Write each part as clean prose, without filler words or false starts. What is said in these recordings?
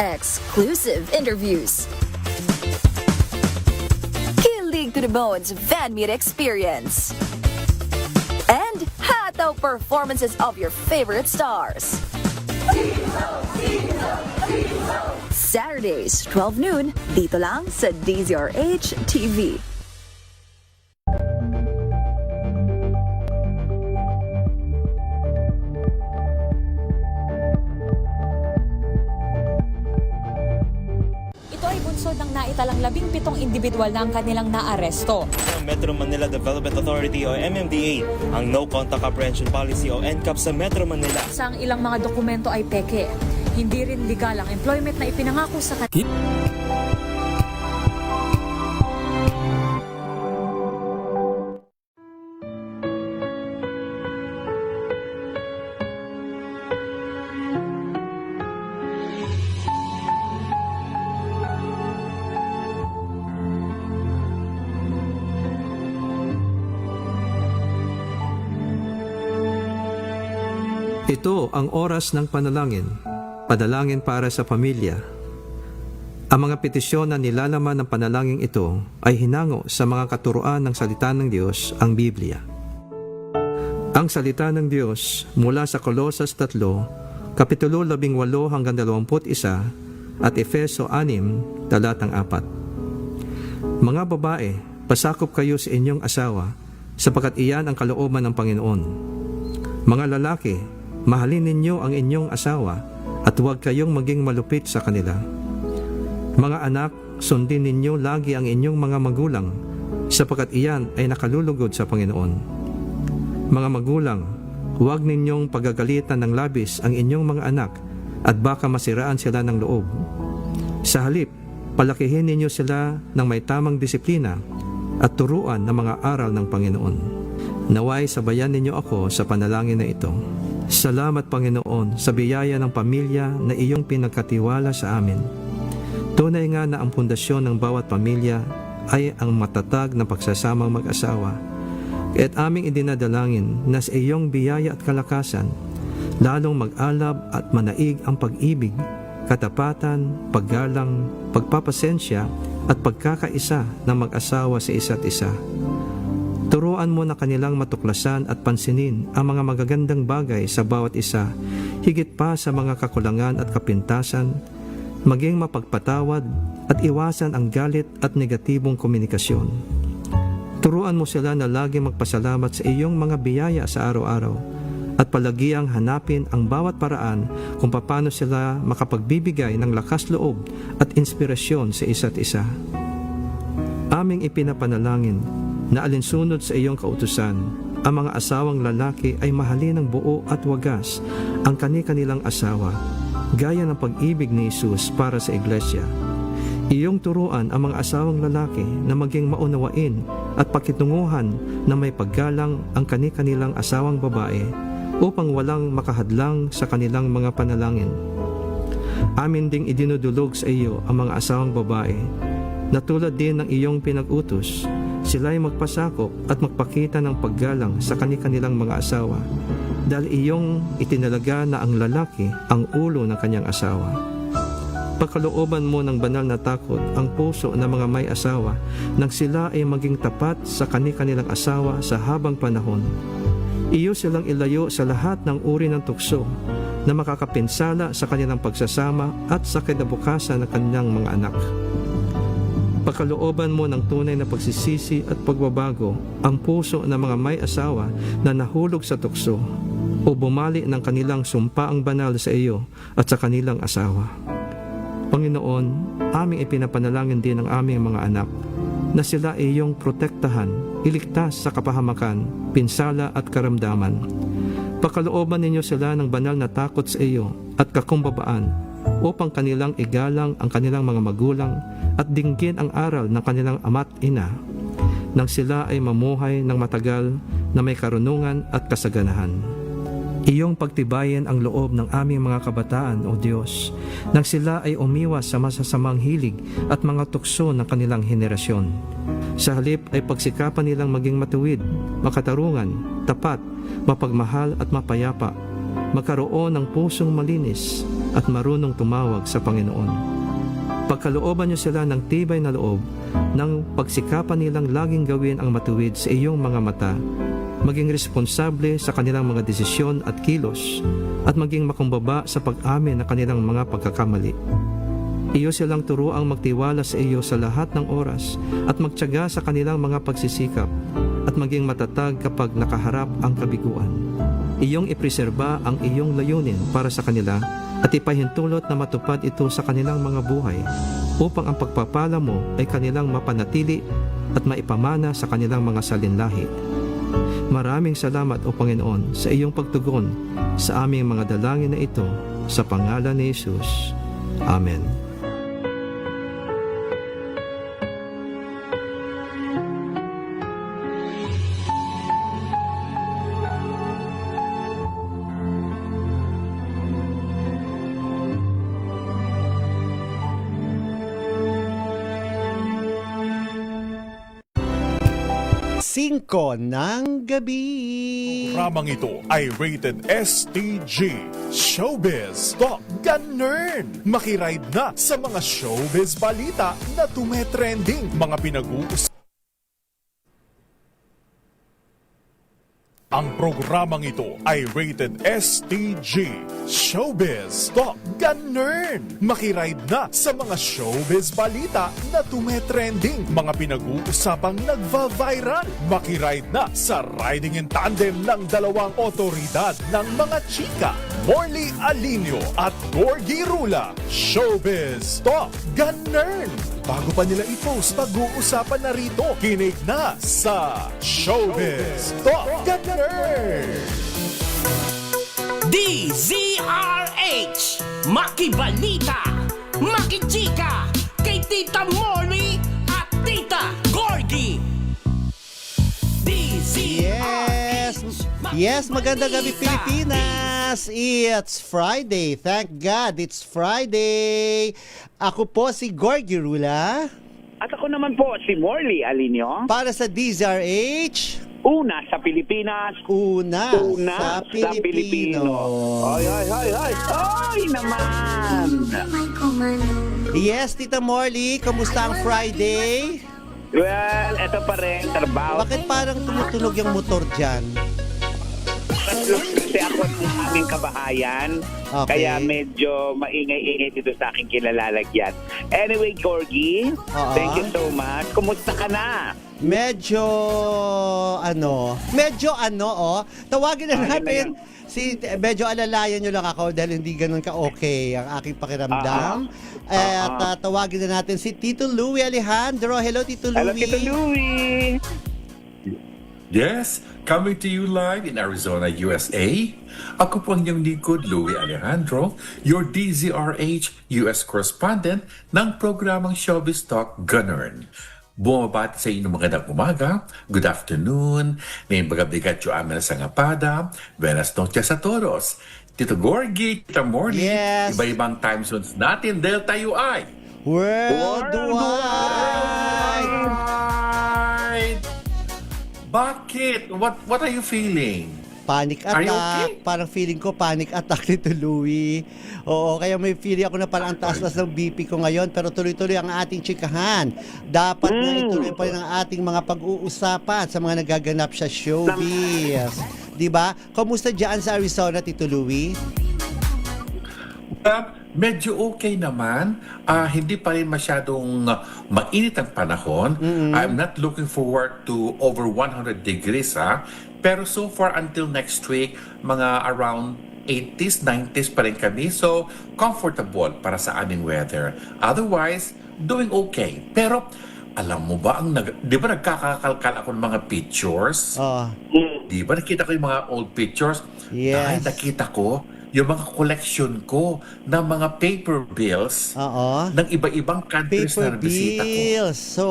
exclusive interviews, kilig to the bones fan meet experience, and hataw performances of your favorite stars. Saturdays, 12 noon, dito lang sa DZRH TV. Ito ay bunsod ng naitalang 17 individual na ang kanilang naaresto. Metro Manila Development Authority o MMDA ang No Contact Apprehension Policy o NCAP sa Metro Manila. Sa ang ilang mga dokumento ay peke. Hindi rin legal ang employment na ipinangako sa kanila. Ito ang oras ng panalangin, padalangin para sa pamilya. Ang mga petisyon na nilalaman ng panalangin ito ay hinango sa mga katuruan ng salita ng Diyos, ang Biblia. Ang salita ng Diyos mula sa Kolosas 3, Kapitulo 18 hanggang 21 at Efeso 6, talatang 4. Mga babae, pasakop kayo sa inyong asawa, sapagkat iyan ang kalooban ng Panginoon. Mga lalaki, mahalin ninyo ang inyong asawa at huwag kayong maging malupit sa kanila. Mga anak, sundin ninyo lagi ang inyong mga magulang sapagkat iyan ay nakalulugod sa Panginoon. Mga magulang, huwag ninyong pagagalitan ng labis ang inyong mga anak at baka masiraan sila ng loob. Sa halip, palakihin ninyo sila ng may tamang disiplina at turuan ng mga aral ng Panginoon. Naway sabayan ninyo ako sa panalangin na ito. Salamat Panginoon sa biyaya ng pamilya na iyong pinagkatiwala sa amin. Tunay nga na ang pundasyon ng bawat pamilya ay ang matatag na pagsasamang mag-asawa. Kaya't aming idinadalangin na sa iyong biyaya at kalakasan, lalong mag-alab at manaig ang pag-ibig, katapatan, paggalang, pagpapasensya at pagkakaisa ng mag-asawa sa isa't isa. Turuan mo na kanilang matuklasan at pansinin ang mga magagandang bagay sa bawat isa, higit pa sa mga kakulangan at kapintasan, maging mapagpatawad at iwasan ang galit at negatibong komunikasyon. Turuan mo sila na lagi magpasalamat sa iyong mga biyaya sa araw-araw at palagiang hanapin ang bawat paraan kung paano sila makapagbibigay ng lakas loob at inspirasyon sa isa't isa. Aming ipinapanalangin na alinsunod sa iyong kautusan, ang mga asawang lalaki ay mahalin ng buo at wagas ang kani-kanilang asawa, gaya ng pag-ibig ni Jesus para sa iglesia. Iyong turuan ang mga asawang lalaki na maging maunawain at pakitunguhan na may paggalang ang kani-kanilang asawang babae upang walang makahadlang sa kanilang mga panalangin. Amin ding idinudulog sa iyo ang mga asawang babae na tulad din ng iyong pinag-utos, sila'y magpasakop at magpakita ng paggalang sa kani-kanilang mga asawa dahil iyong itinalaga na ang lalaki ang ulo ng kanyang asawa. Pagkalooban mo ng banal na takot ang puso ng mga may asawa nang sila ay maging tapat sa kani-kanilang asawa sa habang panahon. Iyo silang ilayo sa lahat ng uri ng tukso na makakapinsala sa kanilang pagsasama at sa kinabukasan ng kanilang mga anak. Pagkalooban mo ng tunay na pagsisisi at pagbabago ang puso ng mga may asawa na nahulog sa tukso o bumali ng kanilang sumpaang banal sa iyo at sa kanilang asawa. Panginoon, aming ipinapanalangin din ang aming mga anak na sila ay iyong protektahan, iligtas sa kapahamakan, pinsala at karamdaman. Pagkalooban ninyo sila ng banal na takot sa iyo at kakumbabaan upang kanilang igalang ang kanilang mga magulang at dinggin ang aral ng kanilang ama't ina nang sila ay mamuhay ng matagal na may karunungan at kasaganahan. Iyong pagtibayin ang loob ng aming mga kabataan, O Diyos, nang sila ay umiwas sa masasamang hilig at mga tukso ng kanilang henerasyon. Sa halip ay pagsikapan nilang maging matuwid, makatarungan, tapat, mapagmahal at mapayapa magkaroon ng pusong malinis at marunong tumawag sa Panginoon. Pagkalooban niyo sila ng tibay na loob ng pagsikapan nilang laging gawin ang matuwid sa iyong mga mata, maging responsable sa kanilang mga desisyon at kilos, at maging makumbaba sa pag-amin ng kanilang mga pagkakamali. Iyo silang turuang magtiwala sa iyo sa lahat ng oras at magtiyaga sa kanilang mga pagsisikap at maging matatag kapag nakaharap ang kabiguan. Iyong ipreserba ang iyong layunin para sa kanila at ipahintulot na matupad ito sa kanilang mga buhay upang ang pagpapala mo ay kanilang mapanatili at maipamana sa kanilang mga salinlahi. Maraming salamat o Panginoon sa iyong pagtugon sa aming mga dalangin na ito sa pangalan ni Jesus. Amen. Singko ng gabi. Programang ito ay rated STG. Showbiz Talk Ganun! Makiride na sa mga showbiz balita na tumetrending, mga pinag-uusap. Ang programang ito ay rated STG. Showbiz Talk Ganun! Makiride na sa mga showbiz balita na tumetrending, mga pinag-uusapang nagva-viral. Makiride na sa riding in tandem ng dalawang otoridad ng mga chika, Morley Alinio at Gorgie Rula. Showbiz Talk Ganun! Bago pa nila i-post, pag-uusapan na rito. Kinig na sa Showbiz Talk Ganun! DZRH Makibalita, Makichika, kay Tita Molly at Tita Gorgie. Yes, magandang gabi Pilipinas. It's Friday. Thank God, it's Friday. Ako po si Gorgie Rula. At ako naman po si Morley Alinio. Para sa DZRH, Una sa Pilipinas. Una sa Pilipino. Ay naman. Yes, Tita Morley, kamusta ang Friday? Well, eto pa rin, trabaho. Bakit parang tumutunog yung motor dyan? Kasi ako ng aming kabahayan. Okay. Kaya medyo maingay-ingay dito sa aking kilalalagyan. Anyway, Gorgie, thank you so much. Kumusta ka na? Medyo tawagin na natin medyo alalayan nyo lang ako dahil hindi ganun ka-okay ang aking pakiramdam. At tawagin na natin si Tito Louie Alejandro. Hello, Tito Louie. Hello, Tito Louie. Yes, coming to you live in Arizona, USA. Ako po ang inyong lingkod, Louie Alejandro, your DZRH US correspondent ng programang Showbiz Talk Ganun. Bumabati sa inyo magandang umaga, good afternoon, may magabigat yung amin sa ngapada, buenas noches a todos. Tito Gorgie, Tita Morley, Yes. iba-ibang time zones natin dahil tayo ay Worldwide! Bakit? What are you feeling? Panic Are you attack. okay? Parang feeling ko panic attack nito, Louie. Oo, kaya may feeling ako na parang ang taas-taas ng BP ko ngayon. Pero tuloy-tuloy ang ating chikahan. Dapat na ituloy pa rin ang ating mga pag-uusapan sa mga nagaganap sa showbiz. Diba? Kamusta dyan sa Arizona, Tito Louie? Medyo okay naman. Hindi pa rin masyadong mainit ang panahon. I'm not looking forward to over 100 degrees. Pero so far until next week, mga around 80s, 90s pa rin kami. So, comfortable para sa aming weather. Otherwise, doing okay. Pero, alam mo ba, di ba nagkakakalkal ako ng mga pictures? Di ba nakita ko yung mga old pictures? Yes. Dahil nakita ko yung mga collection ko ng mga paper bills ng iba-ibang countries Paper na nabisita ko. bills. So,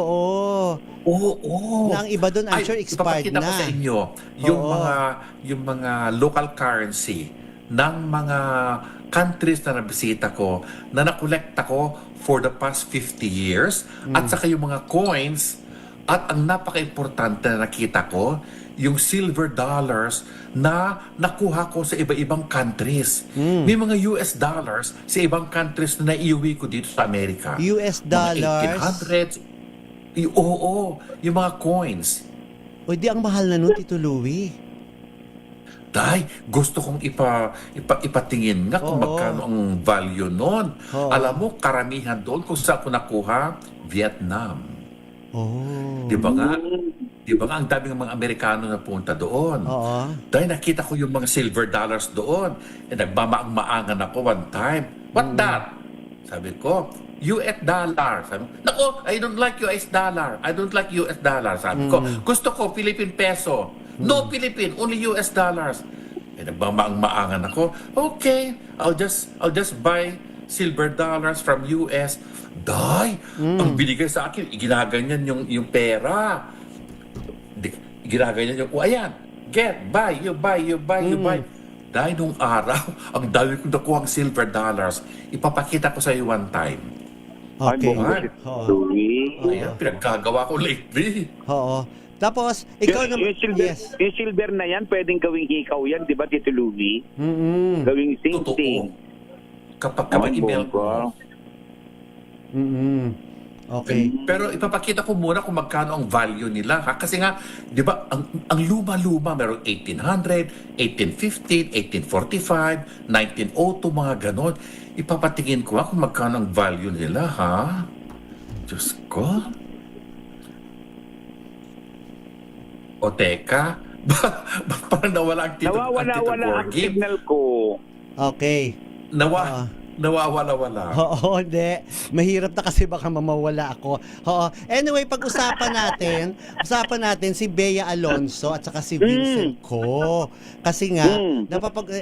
Oo. Na ang iba doon, I'm sure expired ipapakita na. ko sa inyo yung mga local currency ng mga countries na nabisita ko na nakolekta ko for the past 50 years at saka yung mga coins at ang napaka-importante na nakita ko yung silver dollars na nakuha ko sa iba-ibang countries. May mga US dollars sa ibang countries na naiuwi ko dito sa Amerika. US dollars? Mga 1800s. Oo, yung mga coins. O di ang mahal na nun, Tito Louie. Dahil gusto kong ipatingin nga kung Oo. magkano ang value nun. Oo. Alam mo, karamihan doon kung saan ko nakuha, Vietnam. Oh. Di ba nga? Di ba nga ang daming mga Amerikano na punta doon? Oo. Dahil nakita ko yung mga silver dollars doon. Eh, nagmamaang-maangan ako one time. What that? Sabi ko, US dollar. Sabi ko, nako, I don't like US dollar. I don't like US dollar. Sabi ko, gusto ko Philippine peso. No Philippine, only US dollars. Eh, nagmamaang-maangan ako. Okay, I'll just buy silver dollars from US. Day, ang binigay sa akin, ginaganyan yung pera. Ginaganyan yung, ayan, buy. Dahil nung araw, ang dami kong nakuha ang silver dollars. Ipapakita ko sa iyo one time. Okay. Oo. Ayan, pinagkagawa ko lately. Oo. Tapos, ikaw naman, yes. Yung silver na yan, pwedeng gawing hikaw yan, di ba, Tito Louie? Gawing Totoo. sing-sing. Kapag i-mail ko. Okay. Pero ipapakita ko muna kung magkano ang value nila. Ha? Kasi nga, di ba, ang luma-luma, merong 1800, 1815, 1845, 1902, mga ganon. Ipapatingin ko kung magkano ang value nila, ha? Diyos ko. O teka, parang nawala ang Tito Nawawala ang Gorgie. signal ko. Okay. Nawawala-wala. Oo, hindi. Mahirap na kasi baka mamawala ako. Oo. Anyway, usapan natin si Bea Alonso at saka si Vincent Ko. Kasi nga,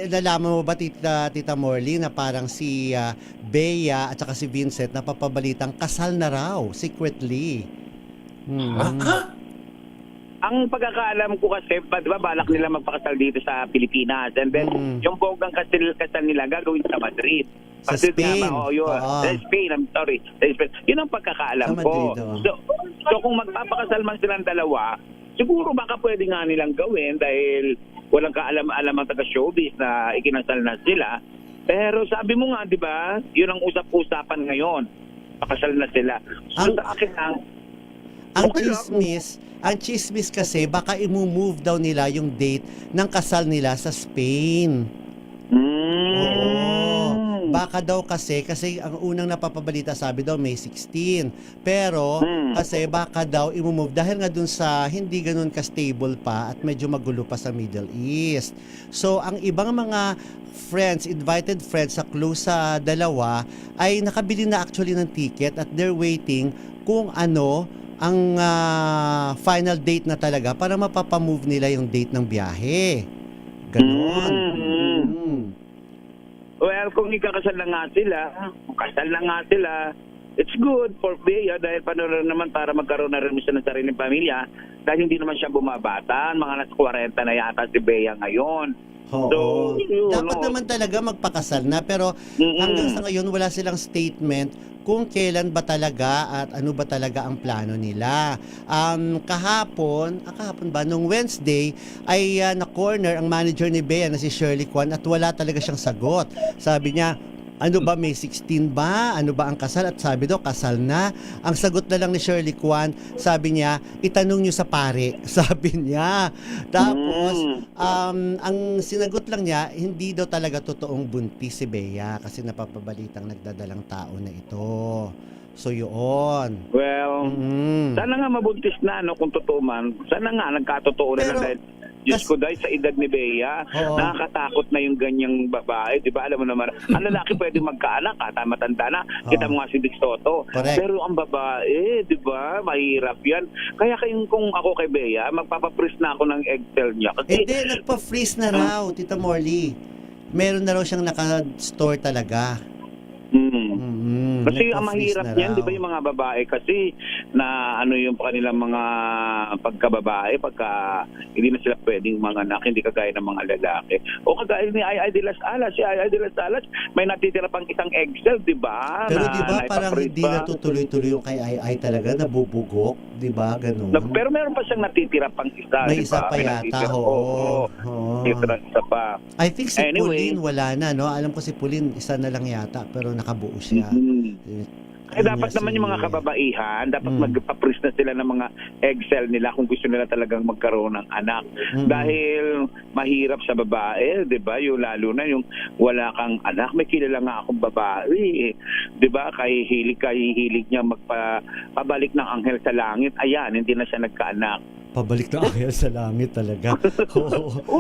nalaman mo ba, Tita Morley, na parang si Bea at saka si Vincent napapabalitang kasal na raw, secretly. Ha? Ang pagkakaalam ko kasi, di ba, balak nila magpakasal dito sa Pilipinas. And then, yung bonggang kasal nila gagawin sa Madrid. Sa Madrid Spain. Sa Spain, I'm sorry. Sa Spain. Yun ang pagkakaalam Sa ko. Madrid, So, kung magpapakasal man silang dalawa, siguro baka pwede nga nilang gawin dahil walang kaalam-alam ang taga-showbiz na ikinasal na sila. Pero sabi mo nga, di ba, yun ang usap-usapan ngayon. Pakasal na sila. So, sa akin Ang chismis kasi baka i-move daw nila yung date ng kasal nila sa Spain. Oo. Baka daw kasi ang unang napapabalita sabi daw May 16. Pero kasi baka daw i-move dahil nga dun sa hindi ganun ka-stable pa at medyo magulo pa sa Middle East. So ang ibang mga invited friends sa close sa dalawa ay nakabili na actually ng ticket at they're waiting kung ano ang final date na talaga para mapapamove nila yung date ng biyahe. Ganon. Well, kung ikakasal na nga sila, it's good for Bea dahil paano naman para magkaroon na rin siya ng sariling pamilya dahil hindi naman siya bumabata. Mga nasa 40 na yata si Bea ngayon. Oo. Dapat naman talaga magpakasal na pero hanggang sa ngayon wala silang statement kung kailan ba talaga at ano ba talaga ang plano nila. Kahapon ba, nung Wednesday ay na-corner ang manager ni Bea na si Shirley Kwan at wala talaga siyang sagot. Sabi niya, ano ba, May 16 ba? Ano ba ang kasal? At sabi daw, kasal na. Ang sagot na lang ni Shirley Kwan, sabi niya, itanong niyo sa pare. Sabi niya. Tapos, ang sinagot lang niya, hindi daw talaga totoong buntis si Bea kasi napapabalitang nagdadalang tao na ito. So, yun. Well, sana nga mabuntis na, no, kung totoo man. Sana nga, nagkatotoo na lang dahil Diyos ko, dahil sa edad ni Bea, nakakatakot na yung ganyang babae. Di ba? Alam mo naman, ang lalaki pwede magkaanak, matanda na. Kita mo nga si Dick Soto. Correct. Pero ang babae, di ba? Mahirap yan. Kaya kung ako kay Bea, magpapapris na ako ng egg cell niya. Kasi, hindi, nagpa-freeze na raw, Tita Morley. Meron na raw siyang naka-store talaga. Kasi ang mahirap niyan, di ba, yung mga babae kasi na ano yung kanilang mga pagkababae, pagka hindi na sila pwedeng mga anak, hindi kagaya ng mga lalaki. O kagaya ni Ay de las Alas, si Ay de las Alas, may natitira pang isang egg cell, di ba? Pero di ba parang hindi natutuloy-tuloy yung kay Ay talaga, nabubugok, Di ba? Ganun. Pero meron pa siyang natitira pang isa. May di isa ba? pa May yata, natitira. oo. Natitira isa pa. I think si Anyway. Pauline wala na, no? Alam ko si Pauline, isa na lang yata, pero nakabuo siya. Eh, dapat naman yung mga kababaihan, dapat magpaprint na sila ng mga Excel nila kung gusto nila talagang magkaroon ng anak. Dahil mahirap sa babae, di ba? Yung lalo na yung wala kang anak. May kilala nga akong babae, di ba? Kahihilig niya magpabalik ng anghel sa langit. Ayan, hindi na siya nagkaanak. Pabalik na kaya sa langit talaga.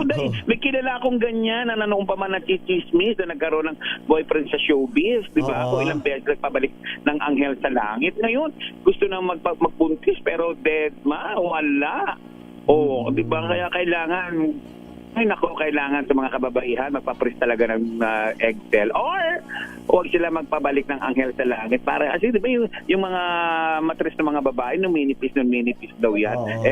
Dahil may kilala akong ganyan na noong pa man nachichismis na nagkaroon ng boyfriend sa showbiz, di ba? Oo. O ilang beses nagpabalik ng anghel sa langit. Ngayon, gusto na magbuntis pero dead ma, wala. O, di ba? Kaya kailangan sa mga kababaihan magpaprint talaga ng Excel or huwag sila magpabalik ng anghel sa langit para kasi di ba yung mga matres ng mga babae numinipis daw yan. Oo.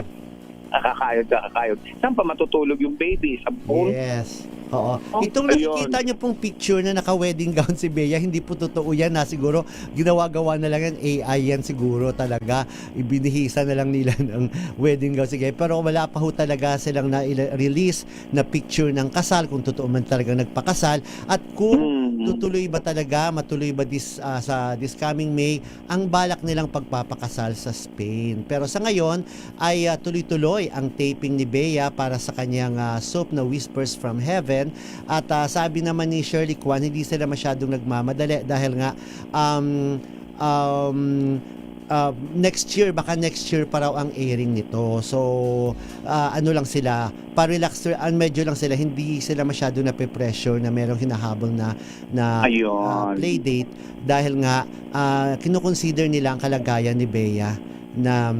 Kakakayod. Saan pa matutulog yung baby? Sa phone? Yes. Oo. Oh, Itong ayun. nakikita nyo pong picture na naka-wedding gown si Bea, hindi po totoo yan na siguro ginawa-gawa na lang yan, AI yan siguro talaga. Ibinihisa na lang nila ng wedding gown si Bea. Pero wala pa ho talaga silang na-release na picture ng kasal, kung totoo man talaga nagpakasal. At kung matuloy ba sa this coming May, ang balak nilang pagpapakasal sa Spain. Pero sa ngayon ay tuloy-tuloy ang taping ni Bea para sa kanyang soap na Whispers from Heaven. At sabi naman ni Shirley Kwan, hindi sila masyadong nagmamadali dahil nga next year pa raw ang airing nito. So ano lang sila, pa-relax, medyo lang sila, hindi sila masyado na pressure na merong hinahabol na play date dahil nga kino-consider nila ang kalagayan ni Bea na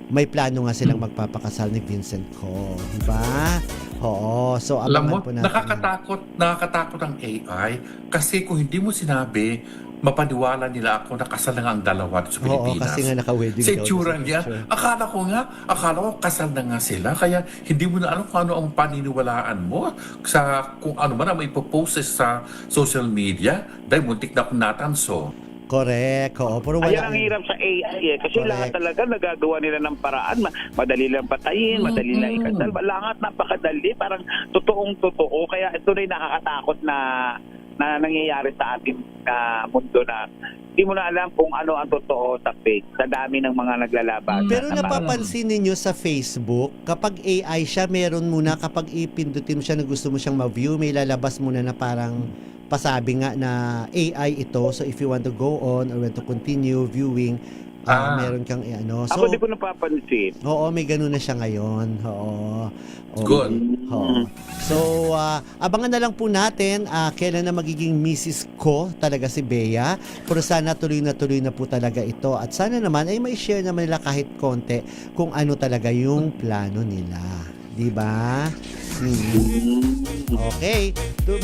may plano nga silang magpapakasal ni Vincent Ko, di ba? Oo, so Alam mo, abangan po natin. nakakatakot ang AI kasi kung hindi mo sinabi, mapaniwala nila ako na kasal na nga ang dalawa sa Pilipinas. Oo, kasi nga naka-wedding Sa gown itsura sa niya, picture. akala ko kasal na nga sila, kaya hindi mo na alam kung ano ang paniniwalaan mo sa kung ano man ang ipopost sa social media dahil muntik na akong natanso. Correct, oo. Pero wala. Ayan ang hirap sa AI kasi Correct. lahat talaga nagagawa nila ng paraan. Madali lang patayin, madali lang ikasal. Lahat napakadali, parang totoong-totoo. Kaya ito na yung nakakatakot na nangyayari sa ating mundo na hindi mo na alam kung ano ang totoo sa fake. Sa dami ng mga naglalaban. Pero napapansin ninyo sa Facebook, kapag AI siya, meron muna, kapag ipindutin mo siya na gusto mo siyang ma-view, may lalabas muna na parang pasabi nga na AI ito. So if you want to go on or want to continue viewing, meron kang ano. So, Ako di ko napapansin. oo, may ganun na siya ngayon. Oo. Good. Oo. So, abangan na lang po natin kailan na magiging Mrs. Ko talaga si Bea. Pero sana tuloy na po talaga ito. At sana naman ay may share naman nila kahit konti kung ano talaga yung plano nila. Diba? Okay.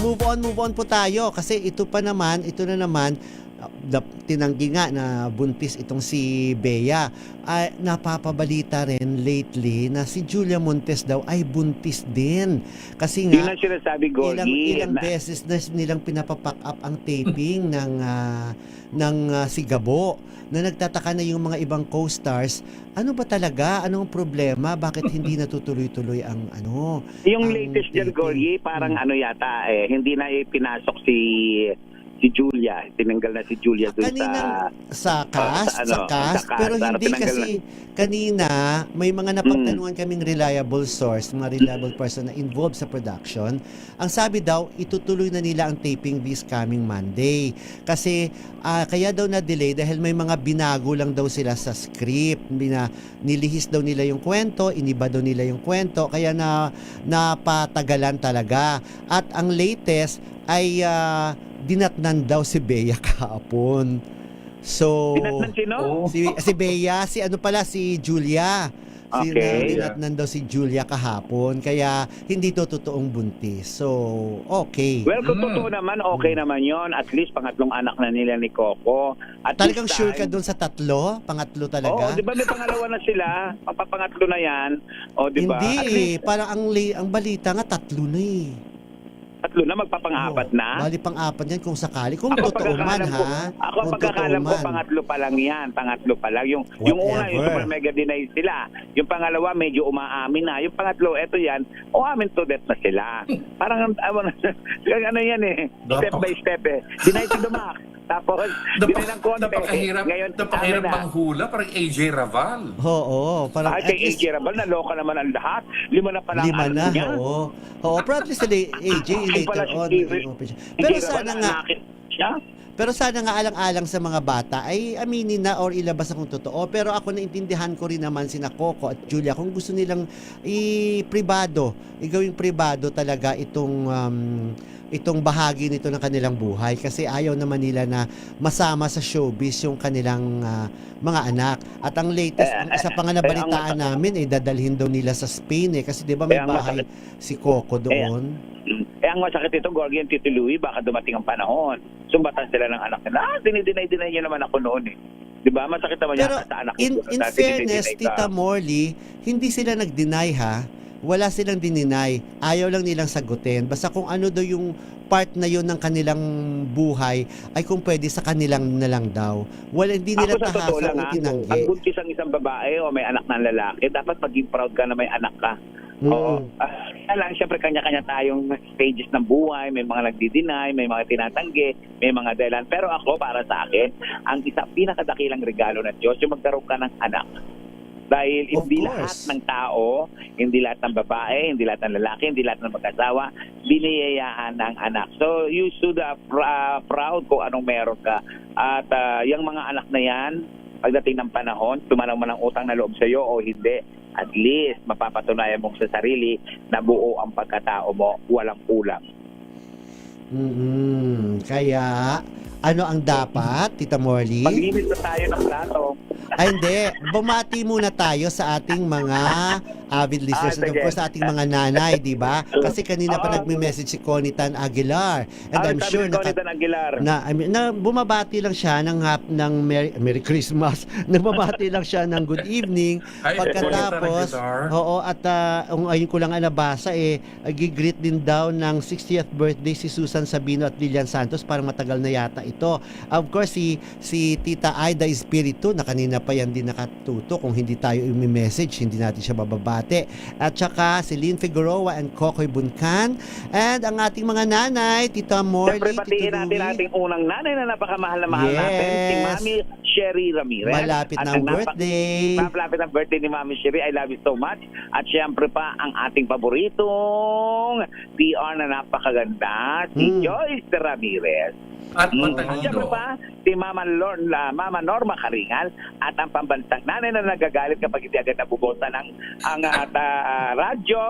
Move on po tayo. Kasi ito na naman, tinanggi nga na buntis itong si Bea. Napapabalita rin lately na si Julia Montes daw ay buntis din. Kasi nga, Yun ang sinasabi, Gorgie. ilang beses na nilang pinapapack up ang taping ng si Gabo, na nagtataka na yung mga ibang co-stars, ano ba talaga? Anong problema? Bakit hindi natutuloy-tuloy ang Yung ang latest dyan, taping? Gorgie, parang yata, hindi na pinasok si Julia. Tinanggal na si Julia dun Kanina sa cast, sa cast, pero para hindi tinanggal kasi kanina may mga napagtanungan kaming reliable source, mga reliable person na involved sa production. Ang sabi daw, itutuloy na nila ang taping this coming Monday. Kasi kaya daw na-delay dahil may mga binago lang daw sila sa script. Nilihis daw nila yung kwento, iniba daw nila yung kwento, kaya napatagalan talaga. At ang latest ay dinatnan daw si Bea kahapon. So, Dinatnan sino? si Bea, si Julia. Okay. Dinatnan daw si Julia kahapon, kaya hindi to totoong buntis. So, okay. Well, kung totoo naman, okay naman yon. At least pangatlong anak na nila ni Coco. At Talagang this sure ka time- doon sa tatlo? Pangatlo talaga? Oo, di ba may pangalawa na sila? Papangatlo na yan. O, di ba? Hindi At eh. least, Parang ang balita nga tatlo na eh. Tatlo na, magpapang-apat na. Bali pang-apat yan kung sakali. Kung Ako totoo man, pagkakalam ko, ha? ako Kung pagkakalam totoo ko, man. pangatlo pa lang yan. Pangatlo pa lang. Yung una, yung Whatever. super mega deny sila. Yung pangalawa, medyo umaamin na. Yung pangatlo, eto yan, umamin to death na sila. Parang, ano yan eh, step by step eh. Deny to the max. Tapos, deny ng konti. Napakahirap, Ngayon, napakahirap amin na. manghula, parang AJ Raval. Oo, parang Ay, at kay least AJ Rabal, naloka naman ang lahat. 5 na pala ang lima ano na, niya. oo. Oo, pero at least AJ Ay, pala later si on. Avery. i-open siya. AJ Pero Rabal, sana nga, nanakit siya. pero sana nga alang-alang sa mga bata ay aminin na or ilabas na kung totoo. Pero ako naintindihan ko rin naman sina Coco at Julia kung gusto nilang igawing pribado talaga itong bahagi nito ng kanilang buhay kasi ayaw naman nila na masama sa showbiz yung kanilang mga anak. At ang latest, ang isa pa nga nabalitaan namin dadalhin daw nila sa Spain kasi 'di ba may ang bahay si Coco doon. Ang masakit ito, Gorgie and Tito Louie, baka dumating ang panahon. Sumbatan sila ng anak nila. Dinideny niyo naman ako noon eh. Di ba? Masakit naman Pero yata sa anak in ko. fairness, Tita Morley, hindi sila nag-deny ha. Wala silang dininay. Ayaw lang nilang sagutin. Basta kung ano daw yung part na yun ng kanilang buhay, ay kung pwede sa kanilang na lang daw. Wala, hindi nila Ako sa totoo lang tahasa o tinanggi. ang buntis ang isang babae o may anak ng lalaki, dapat maging proud ka na may anak ka. Oo. Kaya lang, siyempre kanya-kanya tayong stages ng buhay, may mga nagdi-deny, may mga tinatanggi, may mga dahilan. Pero ako, para sa akin, ang pinakadakilang regalo ng Diyos, yung magkaroon ka ng anak. Dahil hindi lahat ng tao, hindi lahat ng babae, hindi lahat ng lalaki, hindi lahat ng mag-asawa, biniyayaan ng anak. So, you should proud kung anong meron ka. At yung mga anak na yan, pagdating ng panahon, tumanaw man ang utang na loob sa iyo o hindi, at least mapapatunayan mo sa sarili na buo ang pagkatao mo, walang kulang. Kaya, ano ang dapat, Tita Morley? Maglinis na tayo ng plato. Ay, hindi. Bumati muna tayo sa ating mga avid listeners. And of sige. course, sa ating mga nanay, di ba? Kasi kanina pa nagme-message si Connie Tan Aguilar. And I'm sure na bumabati lang siya ng Merry Christmas. Nagbabati lang siya ng good evening. Ay, Pagkatapos, Connie Tan Aguilar. oo, at ayun ko lang nabasa, gigreet din daw ng 60th birthday si Susan Sabino at Lilian Santos. Parang matagal na yata ito. Of course, si Tita Aida Espiritu, na kanina pa yan din nakatuto. Kung hindi tayo i-message, hindi natin siya bababate. At saka si Lynn Figueroa and Kokoy Buncan. And ang ating mga nanay, Tita Morley, Siyempre, batiin Tito natin Louie. ating unang nanay na napakamahal na mahal Yes. natin, si Mami Sherry Ramirez. Malapit At na ang ang birthday. Malapit ang birthday ni Mami Sherry. I love you so much. At siyempre pa, ang ating paboritong PR na napakaganda, si Joyce Ramirez. At At siyempre matalino. pa, si Mama Norma Karingal at ang pambansang nanay na nagagalit kapag hindi agad nabubota ng ang radyo,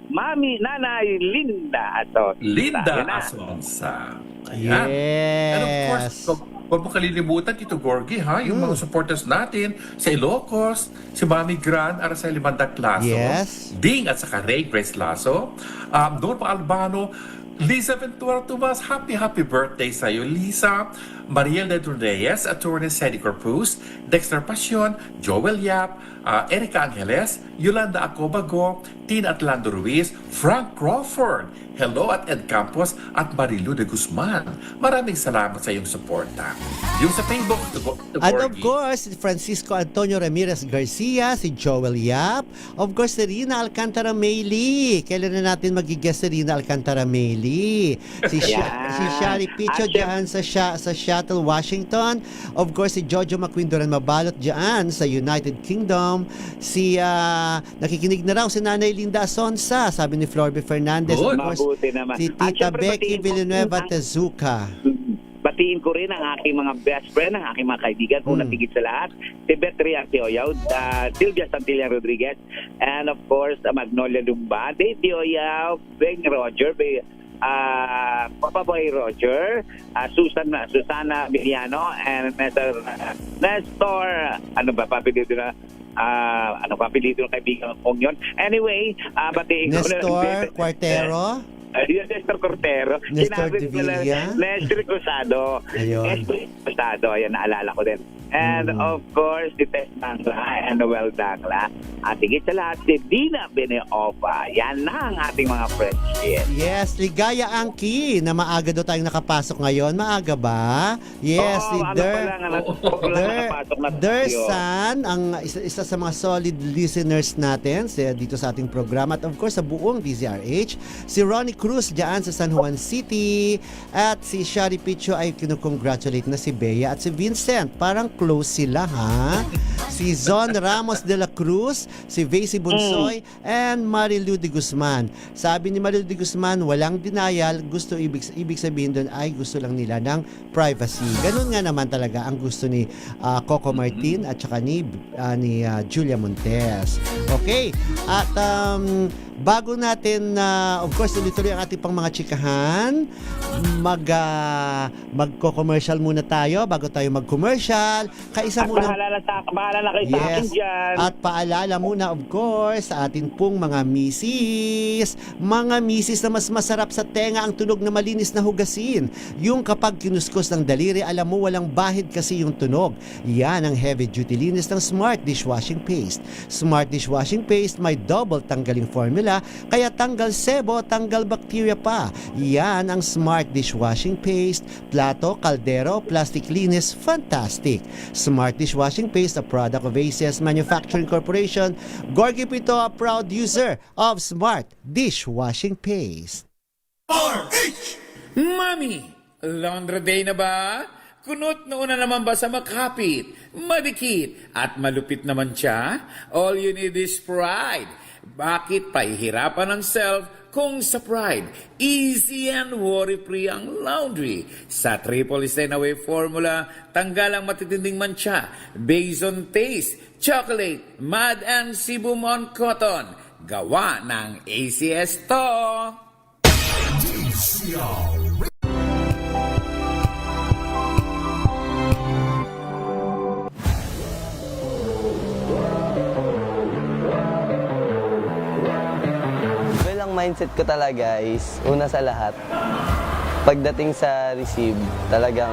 Mami Nanay Linda Asonsa. Linda Yun na. Asonsa. Ayan. Yes. And of course, huwag mo kalilimutan, Tito Gorgie, yung mga supporters natin sa Ilocos, si Mami Gran Araceli Mandac Lasso, Yes. Ding at saka Ray Grace Lasso, Norma Albano, Lisa Ventura Tomas, happy birthday sa iyo, Lisa. Mariel de Reyes, Attorney Sandy Corpus, Dexter Pasion, Joel Yap, Erica Angeles, Yolanda Acobago, Tina Atlando Ruiz, Frank Crawford, hello at Ed Campos at Marilu de Guzman. Maraming salamat sa iyong suporta. Yung sa Facebook, And of course, si Francisco Antonio Ramirez Garcia, si Joel Yap, of course, si Rina Alcantara Mayli. Kailan na natin magigest si Rina Alcantara Mayli? Si Shari Picho dyan sa Seattle, Washington. Of course, si Jojo Maquindoran Mabalot dyan sa United Kingdom. Si, nakikinig na raw si Nanay Linda Asonsa, sabi ni Florby Fernandez. Of course, Mabuti naman. si At Tita syempre, Becky batiin ko Villanueva ang- Tezuka. Batiin ko rin ang aking mga best friend, ang aking mga kaibigan, unang tigit sa lahat, si Betri Arteoyaw, Silvia Santillan Rodriguez, and of course, Magnolia Lumba, Dave Teoyaw, Beng Roger, Papa Boy Roger, Susana Villano, and Nestor, papilito ng kaibigan kong yun. Anyway, batiin ko Nestor Cuartero. Nestor Cortero. Nestor Sinabi de ko na lang, Villa. Nestor Cruzado. Ayun. Nestor Cruzado. Ayan, naalala ko din. And of course, si Tess Dangla and Noel Dangla. At higit sa lahat, si Dina Beneofa. Yan na ang ating mga friendship. Yes, ligaya Angki na maaga daw tayong nakapasok ngayon. Maaga ba? Yes, si Dersan, ang isa sa mga solid listeners natin dito sa ating programa at of course sa buong DZRH. Si Ronnie Cruz dyan sa San Juan City at si Shari Picho ay kinukongratulate na si Bea at si Vincent. Parang close sila, ha? Si Zon Ramos de la Cruz, si Vacy Bunsoy, and Marilu de Guzman. Sabi ni Marilu de Guzman, walang denial, gusto ibig sabihin doon ay gusto lang nila ng privacy. Ganun nga naman talaga ang gusto ni Coco Martin at saka ni Julia Montes. Okay, at bago natin, of course, tuloy-tuloy ang ating pang mga chikahan, magko-commercial muna tayo bago tayo mag-commercial. Kaisa muna. Bahala na kayo sa akin dyan. At paalala muna, of course, sa atin pong mga misis. Mga misis na mas masarap sa tenga ang tunog na malinis na hugasin. Yung kapag kinuskos ng daliri, alam mo walang bahid kasi yung tunog. Yan ang heavy duty linis ng Smart Dishwashing Paste. Smart Dishwashing Paste may double tanggaling formula, kaya tanggal sebo, tanggal bakterya pa. Yan ang Smart Dishwashing Paste. Plato, kaldero, plastic linis, fantastic. Smart Dishwashing Paste, a product of ACS Manufacturing Corporation. Gorgie Pito, a proud user of Smart Dishwashing Paste. Mami, laundry day na ba? Kunot noon na naman ba sa makapit, madikit, at malupit naman siya? All you need is pride. Bakit pahihirapan ng self kung sa Pride? Easy and worry-free ang laundry. Sa triple stain away formula, tanggal ang matitinding mancha. Based on taste, chocolate, mud and Sibumon cotton. Gawa ng ACS to. Mindset ko talaga is, una sa lahat, pagdating sa receive, talagang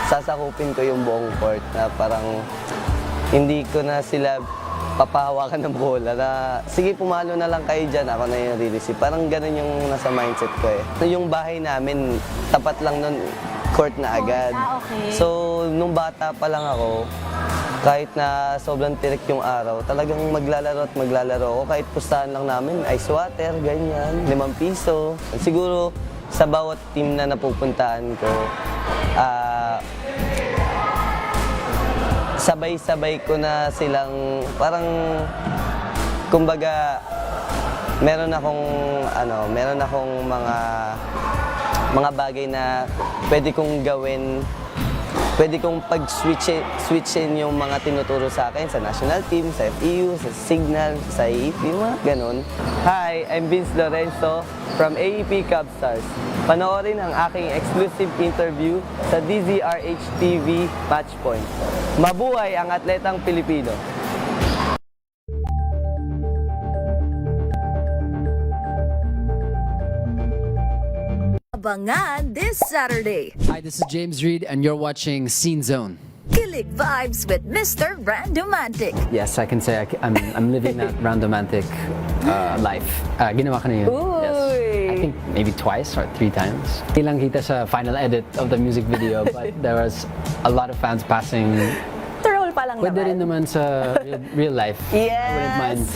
sasakupin ko yung buong court na parang hindi ko na sila papahawakan ng bola na sige pumalo na lang kayo dyan, ako na yung re-receive. Parang ganun yung nasa mindset ko eh. Yung bahay namin, tapat lang nun, court na agad. Okay. So, nung bata pa lang ako, kahit na sobrang tirik yung araw, talagang maglalaro ako. Kahit pustahan lang namin, ice water, ganyan, 5 piso. Siguro sa bawat team na napupuntahan ko, sabay-sabay ko na silang, parang, kumbaga, meron akong mga bagay na pwede kong gawin. Pwede kong pag-switchin yung mga tinuturo sa akin sa national team, sa FEU, sa Signal, sa AEP, mga ganun. Hi, I'm Vince Lorenzo from AEP Cubstars. Panoorin ang aking exclusive interview sa DZRH TV Matchpoint. Mabuhay ang atletang Pilipino! Abangan this Saturday. Hi, this is James Reed, and you're watching Scene Zone. Kilig Vibes with Mr. Randomantic. Yes, I can say I'm living that Randomantic life. Ginawa ko na yun. Yes. I think maybe twice or 3 times. Hindi lang kita sa final edit of the music video, but there was a lot of fans passing. Troll pa lang Pwede naman. rin naman sa real life. Yes. I wouldn't mind.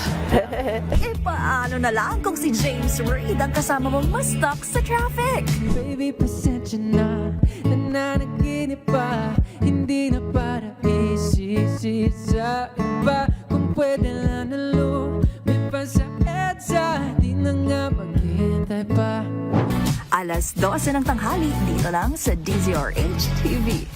E paano na lang kung si James Reid ang kasama mong mas stuck sa traffic? Baby, pasensya na, nananaginip pa, hindi na para isisi sa iba. Kung pwede lang na lumipad sa EDSA, di na nga maghihintay pa. Alas 12 ng tanghali, dito lang sa DZRH TV.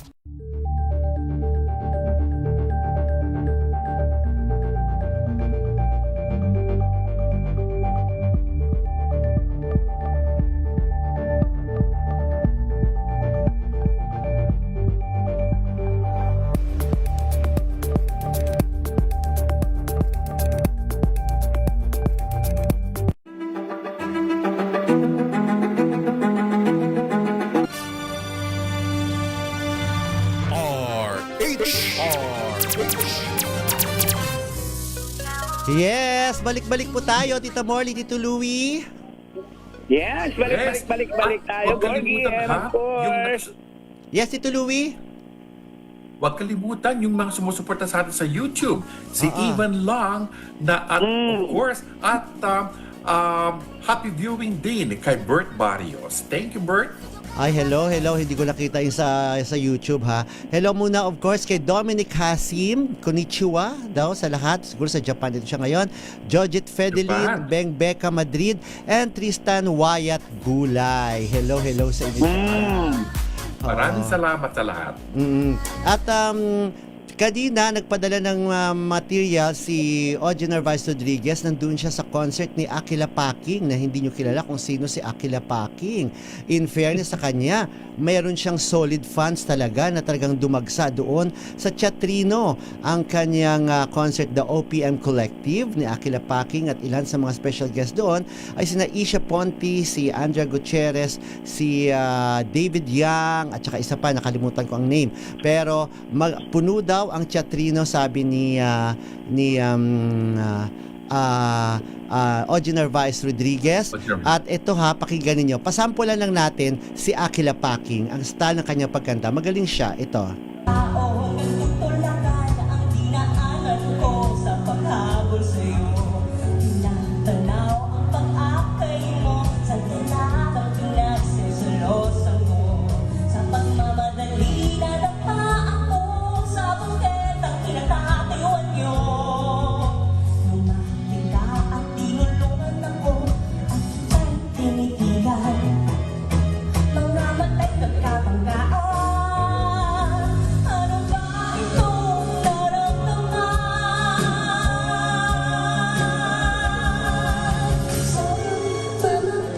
Yes, balik-balik po tayo, Tita Morley, Tito Louie. Yes, balik tayo, Huwag Gorgie, kalimutan, and ha? of course. Yes, Tito Louie. Huwag kalimutan yung mga sumusuporta sa atin sa YouTube. Si Ivan Lang na at of course at happy viewing din kay Bert Barrios. Thank you, Bert. Ay, hello. Hindi ko nakita yung sa YouTube, ha. Hello muna, of course, kay Dominic Hasim. Konnichiwa daw sa lahat. Siguro sa Japan dito siya ngayon. Jojit Fedelin, Japan. Beng Becca Madrid, and Tristan Wyatt Gulay. Hello sa inyo. Maraming salamat sa lahat. At kanina nagpadala ng material si Ogener Vice Rodriguez. Nandun siya sa concert ni Akila Paking na hindi nyo kilala kung sino si Akila Paking. In fairness sa kanya, mayroon siyang solid fans talaga na talagang dumagsa doon sa Teatrino. Ang kanyang concert, the OPM Collective ni Akila Paking, at ilan sa mga special guests doon ay sina Isha Ponti, si Andrea Gutierrez, si David Yang, at saka isa pa, nakalimutan ko ang name. Pero puno daw ang Teatrino, sabi ni Ogener Vice Rodriguez. At ito ha, pakinggan ninyo. Pasampulan lang natin si Akila Paking, ang style ng kanyang pagkanta. Magaling siya. Ito.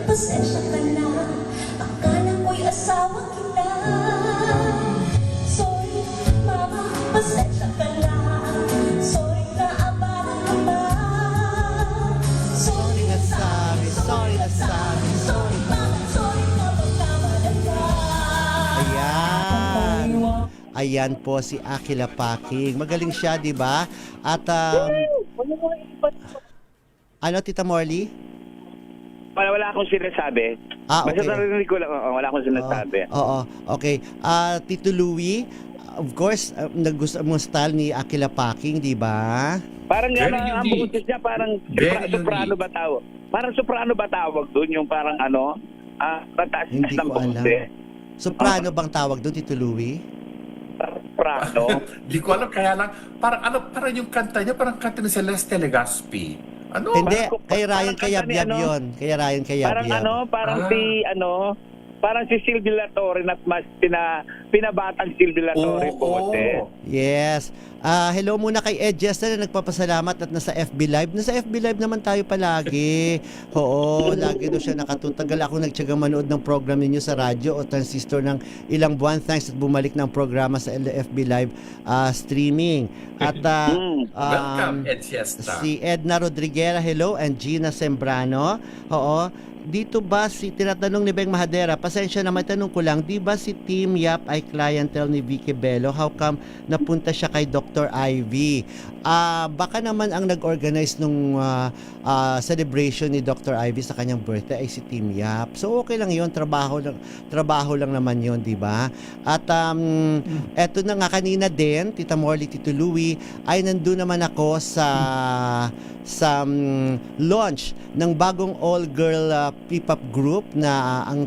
Pasensya ka na, akala ko'y asawa kita. Sorry, mama, pasensya ka na. Sorry na abala ka ba. Sorry na sabi, sorry na sabi. Sorry mama, sorry na magkamala ka. Ayan po si Akila Paking. Magaling siya, di ba? At ano, Tita Morley? Wala akong sinasabi. Okay. Basta narinig ko lang, wala akong sinasabi. Oo, okay. Tito Louie, of course, nagustuhan mo style ni Akila Paking, di ba? Parang ang boses niya, parang soprano ba tawag? Parang soprano ba tawag doon? Yung parang pataas Hindi ng ko alam. boses. Soprano bang tawag doon, Tito Louie? Soprano? Di ko alam, kaya lang, parang yung kanta niya, parang kanta ni Celeste Legaspi. Ano? Hindi, kay Ryan Cayabyab yun. Kay Ryan Cayabyab. Parang si Silvia Latore na mas pinabatang Silvia Latore boses. Yes. Hello muna kay Ed Jester na nagpapasalamat at nasa FB Live. Nasa FB Live naman tayo palagi. Oo, lagi doon siya nakatutagal. Ako nagtsagang manood ng program ninyo sa radyo o transistor ng ilang buwan. Thanks at bumalik ng programa sa FB Live streaming. At welcome, Ed Siesta. Si Edna Rodriguera, hello, and Gina Sembrano. Oo. Dito ba si tinatanong ni Beng Mahadera, pasensya na matanong ko lang, di ba si Team Yap ay clientele ni Vicky Bello? How come napunta siya kay Dr. Ivy? Baka naman ang nag-organize nung celebration ni Dr. Ivy sa kanyang birthday ay si Team Yap. So okay lang 'yon, trabaho lang naman 'yon, di ba? At eto na nga kanina din, Tita Morley, Tito Louie, ay nandun naman ako sa launch ng bagong all-girl P-pop group na ang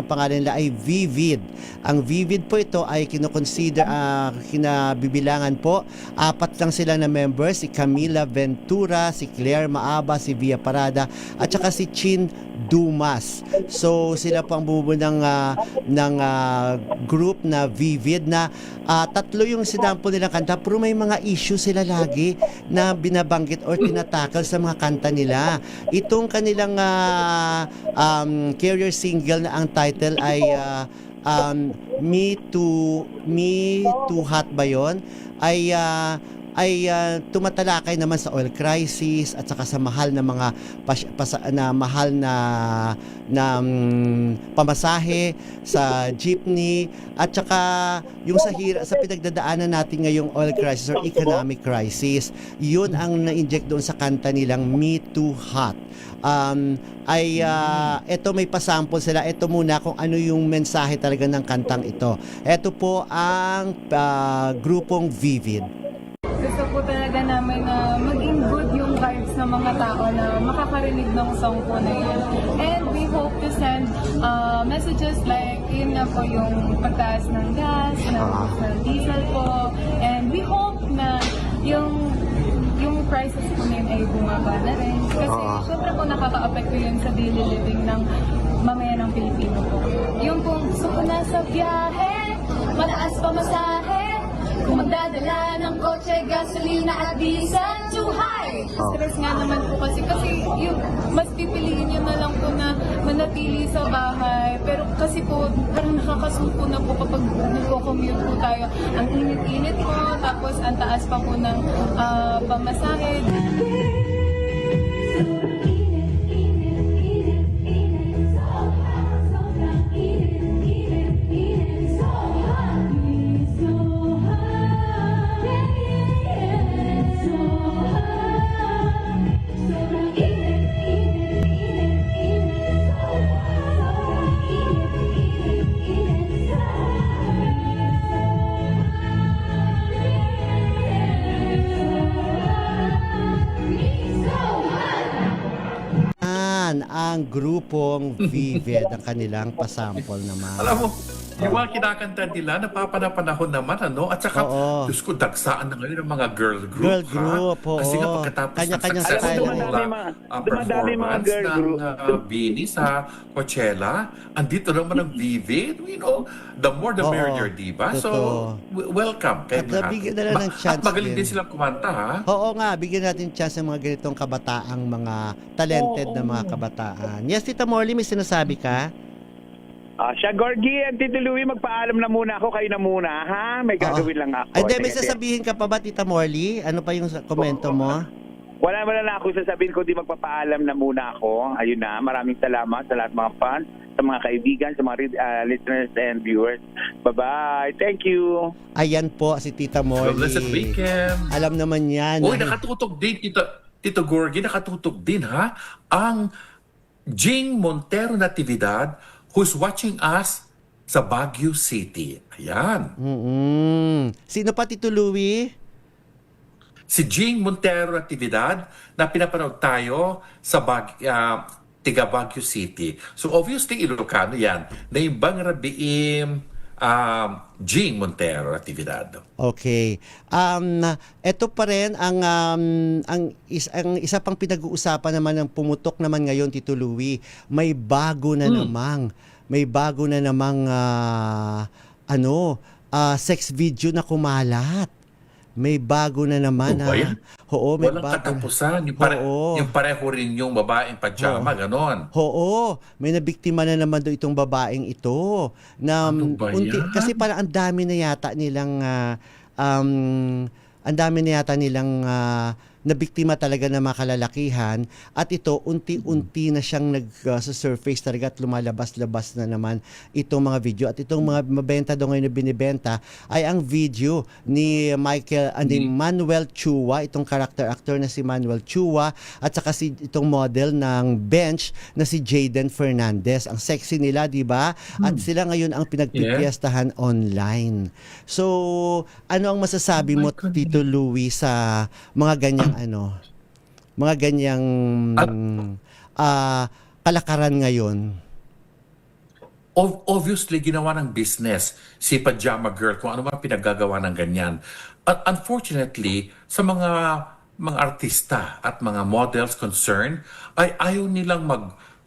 pangalan nila ay Vivid. Ang Vivid po ito ay kinabibilangan po, 4 lang sila na members, si Camila Ventura, si Claire Maaba, si Via Parada, at saka si Chin Dumas. So sila po ang bubuo ng group na Vivid na 3 yung sinample nilang kanta, pero may mga issue sila lagi na binabanggit or tinatakal sa mga kanta nila. Itong kanilang career single na ang title ay Me Too Hot ba yun? Ay tumatalakay naman sa oil crisis at saka sa mahal na mga pamasahe sa jeepney at saka yung sa pinagdadaanan natin ngayong oil crisis or economic crisis. Yun ang na-inject doon sa kanta nilang Me Too Hot. Ito may pasample sila. Ito muna kung ano yung mensahe talaga ng kantang ito. Ito po ang grupong Vivid. Gusto po talaga namin na maging good yung vibes ng mga tao na makakarinig ng song po na yun. And we hope to send messages like yun na po yung pagtaas ng gas, ng diesel po. And we hope na yung prices po na yun ay bumaba na rin. Kasi syempre po nakaka-apekto yun sa daily living ng mamayan ng Pilipino po. Yung pong gusto ko na sa biyahe, mataas pa masahe, kung magdadala ng kotse, gasolina at diesel, too high! Stress nga naman po kasi yung mas pipiliin nyo na lang po na manatili sa bahay. Pero kasi po, parang nakakasuko na po kapag nagko-commute po tayo. Ang init-init po, tapos ang taas pa po ng pamasahe. Ang grupong Vivid ang kanilang pasample naman. Alam mo, yung mga kinakanta nila, napapanapanahon naman, ano? At saka, Diyos ko, dagsaan na ngayon ng mga girl group. Girl group, Kasi nga pagkatapos kanya-kanyang ng successful mga performance girl group. ng Bini sa Coachella, andito naman ang Vivid. You know, the more the merrier, diba? So, welcome kayo lahat. Bigyan na lang ng chance at magaling din silang kumanta, ha? Oo nga, bigyan natin chance ng mga ganitong kabataang mga talented na mga kabataan. Yes, Tita Morley, may sinasabi ka? Siya, Gorgie and Tito Louie, magpaalam na muna ako. Kayo na muna, ha? May gagawin lang ako. Ay, may sasabihin ka pa ba, Tita Morley? Ano pa yung komento mo? Wala na ako sasabihin ko, di magpapaalam na muna ako. Ayun na, maraming salamat sa lahat mga fans, sa mga kaibigan, sa mga listeners and viewers. Bye-bye. Thank you. Ayan po si Tita Morley. Blessed weekend. Alam naman yan. Uy, nakatutok din, Tito Gorgie, nakatutok din, ha? Ang Jing Montero Natividad, who's watching us sa Baguio City. Ayan. Sino pa, Tito Louie? Si Jing Montero Natividad na pinapanood tayo sa tiga Baguio City. So obviously, Ilocano yan. Na yung Bangrabiim Jing Montero Natividad. Okay. Ito pa rin ang isa pang pinag-uusapan naman ng pumutok naman ngayon, Tito Louie. May bago na namang sex video na kumalat. May bago na naman. Oo, may walang katapusan. Yung pareho rin yung babaeng pajama, ganon. Oo, may nabiktima na naman doon itong babaeng ito. Na, kasi parang ang dami na yata nilang nabiktima talaga ng mga kalalakihan at ito unti-unti na siyang nag-surface talaga at lumalabas-labas na naman itong mga video at itong mga mabenta daw ngayon na binibenta ay ang video ni Manuel Chua, itong character actor na si Manuel Chua at saka itong model ng Bench na si Jaden Fernandez. Ang sexy nila, di ba? At sila ngayon ang pinagpipiestahan online. So, ano ang masasabi mo, Tito Louie, sa mga ganyang kalakaran ngayon? Obviously, ginawa ng business si Pajama Girl kung ano man pinaggagawa ng ganyan. At unfortunately, sa mga artista at mga models concerned, ay ayaw nilang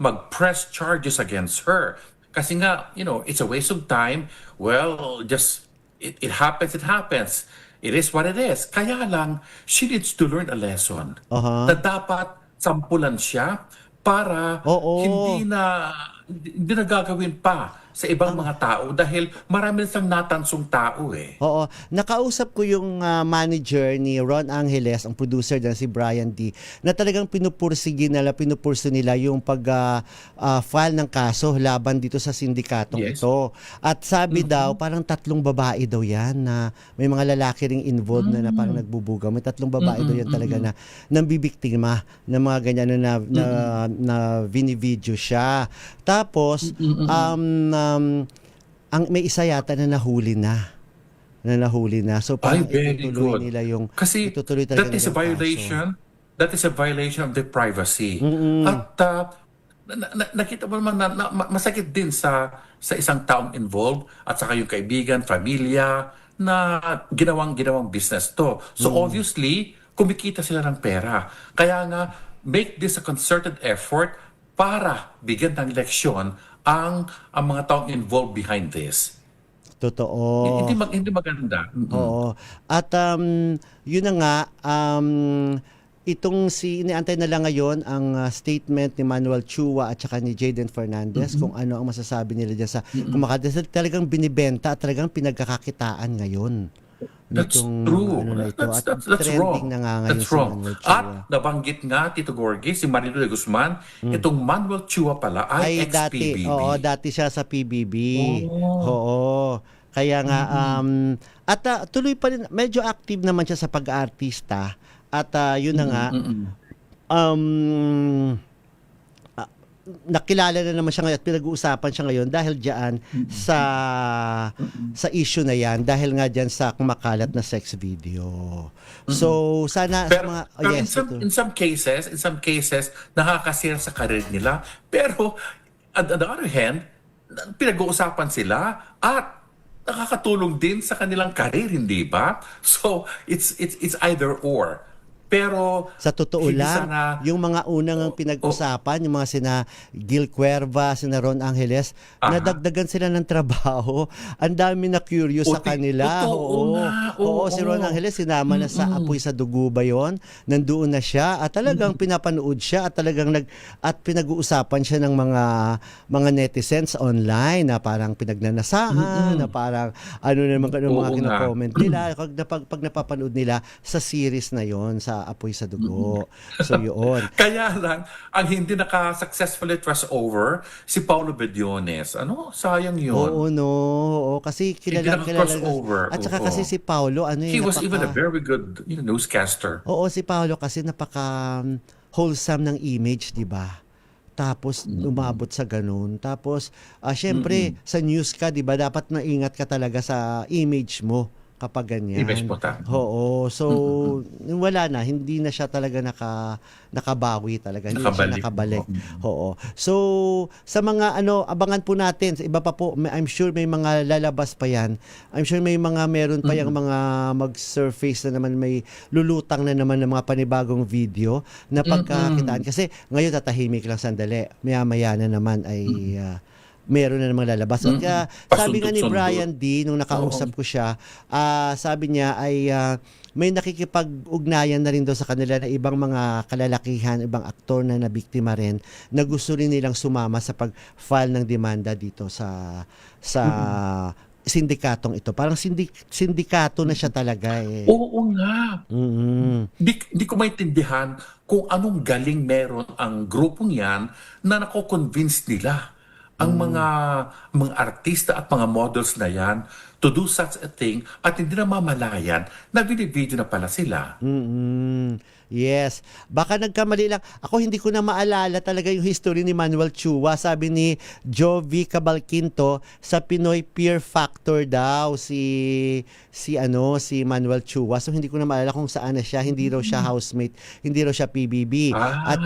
mag-press charges against her. Kasi nga, it's a waste of time. Well, just, it happens. It is what it is. Kaya lang, she needs to learn a lesson. Na dapat sampulan siya para hindi na gagawin pa sa ibang mga tao dahil marami silang natansong tao eh. Oo. Nakausap ko yung manager ni Ron Angeles, ang producer na si Brian D, na talagang pinupurso nila yung pag-file ng kaso laban dito sa sindikatong ito. At sabi daw, parang 3 babae daw yan na may mga lalaki ring involved na parang nagbubugaw. May 3 babae daw yan talaga na nambibiktima ng mga ganyan na vini-video siya. Tapos, ang may isa yata na nahuli na. So parang itutuloy nila yung kasi that is a violation. That is a violation of the privacy. At nakita mo naman na masakit din sa isang taong involved at saka yung kaibigan, pamilya na ginawang business to. So obviously, kumikita sila ng pera. Kaya nga, make this a concerted effort para bigyan ng leksyon ang mga taong involved behind this. Totoo. Hindi maganda. Oo. At yun na nga, itong iniantay na lang ngayon ang statement ni Manuel Chua at saka ni Jayden Fernandez kung ano ang masasabi nila dyan sa talagang binibenta at talagang pinagkakakitaan ngayon. That's true. That's wrong. That's wrong. At nabanggit nga, Tito Gorgie, si Marilu de Guzman, itong Manuel Chua pala ay ex-PBB. Dati siya sa PBB. Oo. Kaya nga, at tuloy pa rin, medyo active naman siya sa pag-artista. At yun na nga, nakilala na naman siya ngayon at pinag-uusapan siya ngayon dahil diyan sa issue na yan, dahil nga diyan sa kumakalat na sex video. So sana pero, sa mga in some cases nakakasira sa career nila, pero on the other hand, pinag-uusapan sila at nakakatulong din sa kanilang career, hindi ba? So it's either or. Pero sa totoo lang, yung mga unang pinag-usapan, yung mga sina Gil Cuerva, sina Ron Angeles, nadagdagan sila ng trabaho. Ang dami na curious sa kanila. Oo, si Ron Angeles sinama na sa Apoy sa Dugo ba yun? Nandoon na siya at talagang pinapanood siya at talagang pinag-uusapan siya ng mga netizens online na parang pinagnanasaan, na parang ano naman mga kino-comment nila pag napapanood nila sa series na yon sa Apoy sa Dugo. So yun. Kaya lang, ang hindi naka-successfully trust over, si Paulo Bediones. Sayang yun. Oo, no. Oo, kasi kilala. At saka kasi si Paulo, he was even a very good newscaster. Oo, si Paulo kasi napaka wholesome ng image, di ba? Tapos umabot sa ganun. Tapos syempre sa news ka, 'di ba, dapat maingat ka talaga sa image mo kapag ganyan. Image mo ta. Oo. So wala na, hindi na siya talaga nakabawi talaga. Hindi siya nakabalik. Oo. So sa mga abangan po natin, sa iba pa po, I'm sure may mga lalabas pa yan. I'm sure meron pa yung mga mag-surface na naman, may lulutang na naman ng mga panibagong video na pagkakitaan. Kasi ngayon tatahimik lang sandali. Maya-maya na naman ay meron na namang lalabas. Kaya sabi nga ni Brian D, nung nakausap ko siya, sabi niya ay may nakikipag-ugnayan na rin daw sa kanila na ibang mga kalalakihan, ibang aktor na nabiktima rin, na gusto rin nilang sumama sa pag-file ng demanda dito sa sindikatong ito. Parang sindikato na siya talaga eh. Oo nga. Hindi ko maintindihan kung anong galing meron ang grupong yan na nako-convince nila ang mga artista at mga models na yan to do such a thing at hindi na mamalayan na binibideo na pala sila. Yes. Baka nagkamali lang. Ako hindi ko na maalala talaga yung history ni Manuel Chua. Sabi ni Jovi Cabalquinto, sa Pinoy Peer Factor daw si Manuel Chua. So hindi ko na maalala kung saan na siya. Hindi raw siya housemate. Hindi raw siya PBB. At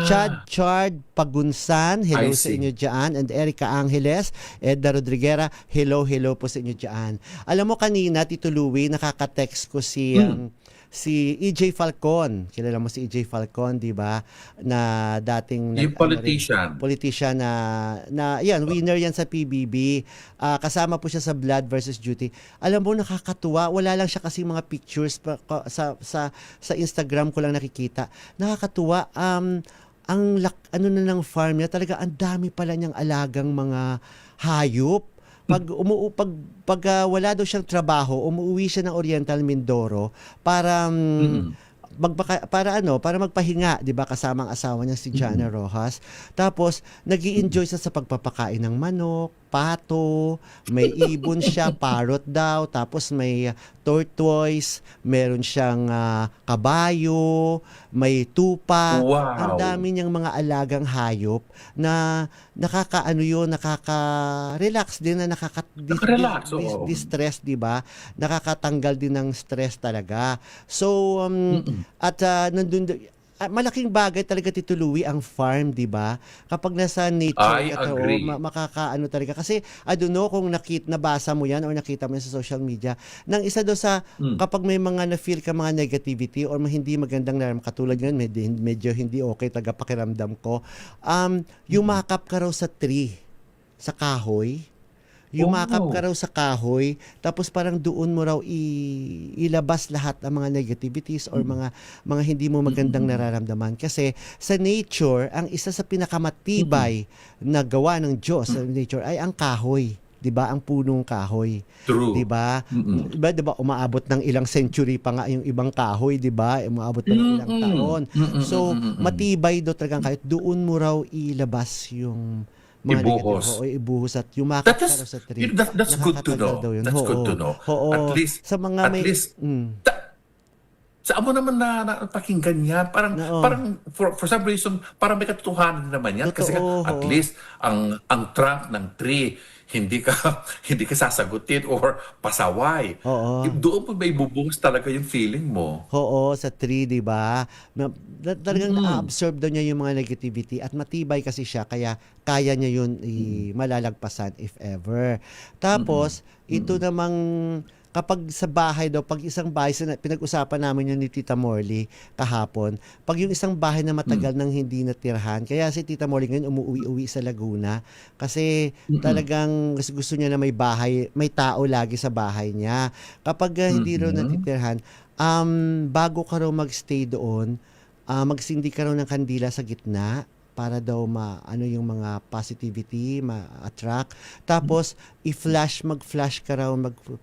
Chad Pagunsan, hello sa inyo dyan. And Erica Angeles, Edda Rodriguera, hello po sa inyo dyan. Alam mo kanina, Tito Louie, nakaka-text ko si EJ Falcon. Kilala mo si EJ Falcon, di ba? Na dating politician na yan, winner yan sa PBB. Kasama po siya sa Blood versus Duty. Alam mo, nakakatuwa. Wala lang siya kasi mga pictures sa Instagram ko lang nakikita. Nakakatuwa. Ang ng farm niya, talaga ang dami pala niyang alagang mga hayop. pag wala daw siyang trabaho, umuwi siya ng Oriental Mindoro para para magpahinga, 'di ba, kasama ang asawa niya si Jana Rojas. Tapos nag-i-enjoy siya sa pagpapakain ng manok, pato, may ibon siya, parrot daw, tapos may tortoise, meron siyang kabayo, may tupa. Wow. Ang dami niyang mga alagang hayop na nakaka-relax din, na Relax, oo. distress, 'di ba? Nakakatanggal din ng stress talaga. So nandun malaking bagay talaga, Tito Louie, ang farm, 'di ba? Kapag nasa nature I ka, agree. makakaano talaga. Kasi I don't know kung nabasa mo 'yan or nakita mo yan sa social media. Nang isa do sa kapag may mga na-feel ka mga negativity or hindi magandang nararamdaman, katulad yan, medyo hindi okay taga pakiramdam ko. Yumakap ka raw sa tree, sa kahoy. Yumakap ka raw sa kahoy, tapos parang doon mo raw ilabas lahat ang mga negativities or mga hindi mo magandang nararamdaman. Kasi sa nature, ang isa sa pinakamatibay na gawa ng Diyos sa nature ay ang kahoy. 'Di ba? Ang punong kahoy. True. 'Di ba? 'Di ba umaabot ng ilang century pa nga yung ibang kahoy, 'di ba? Umaabot pa ng ilang taon. So, matibay do talagang kahit doon mo raw ilabas yung mga Ibuhos. Ibuhos at yumakap ka raw sa tree. That's good to know. That's good to know. At least, sa mga saan mo naman na pakinggan yan? Parang for some reason, parang may katotohanan naman yan. Kasi at least, ang trunk ng tree, hindi ka sasagutin or pasaway. Doon po may bubuhos talaga yung feeling mo. Oo, sa tree, 'di ba? Talagang na-absorb daw niya yung mga negativity at matibay kasi siya, kaya kaya niya yun malalagpasan if ever. Tapos ito namang kapag sa bahay daw, pag isang bahay, pinag-usapan namin yun ni Tita Morley kahapon, pag yung isang bahay na matagal nang hindi natirhan, kaya si Tita Morley ngayon umuwi-uwi sa Laguna kasi talagang gusto niya na may bahay, may tao lagi sa bahay niya. Kapag hindi raw natitirhan, bago ka raw magstay doon, magsindi ka raw ng kandila sa gitna para daw yung mga positivity, ma-attract. Tapos,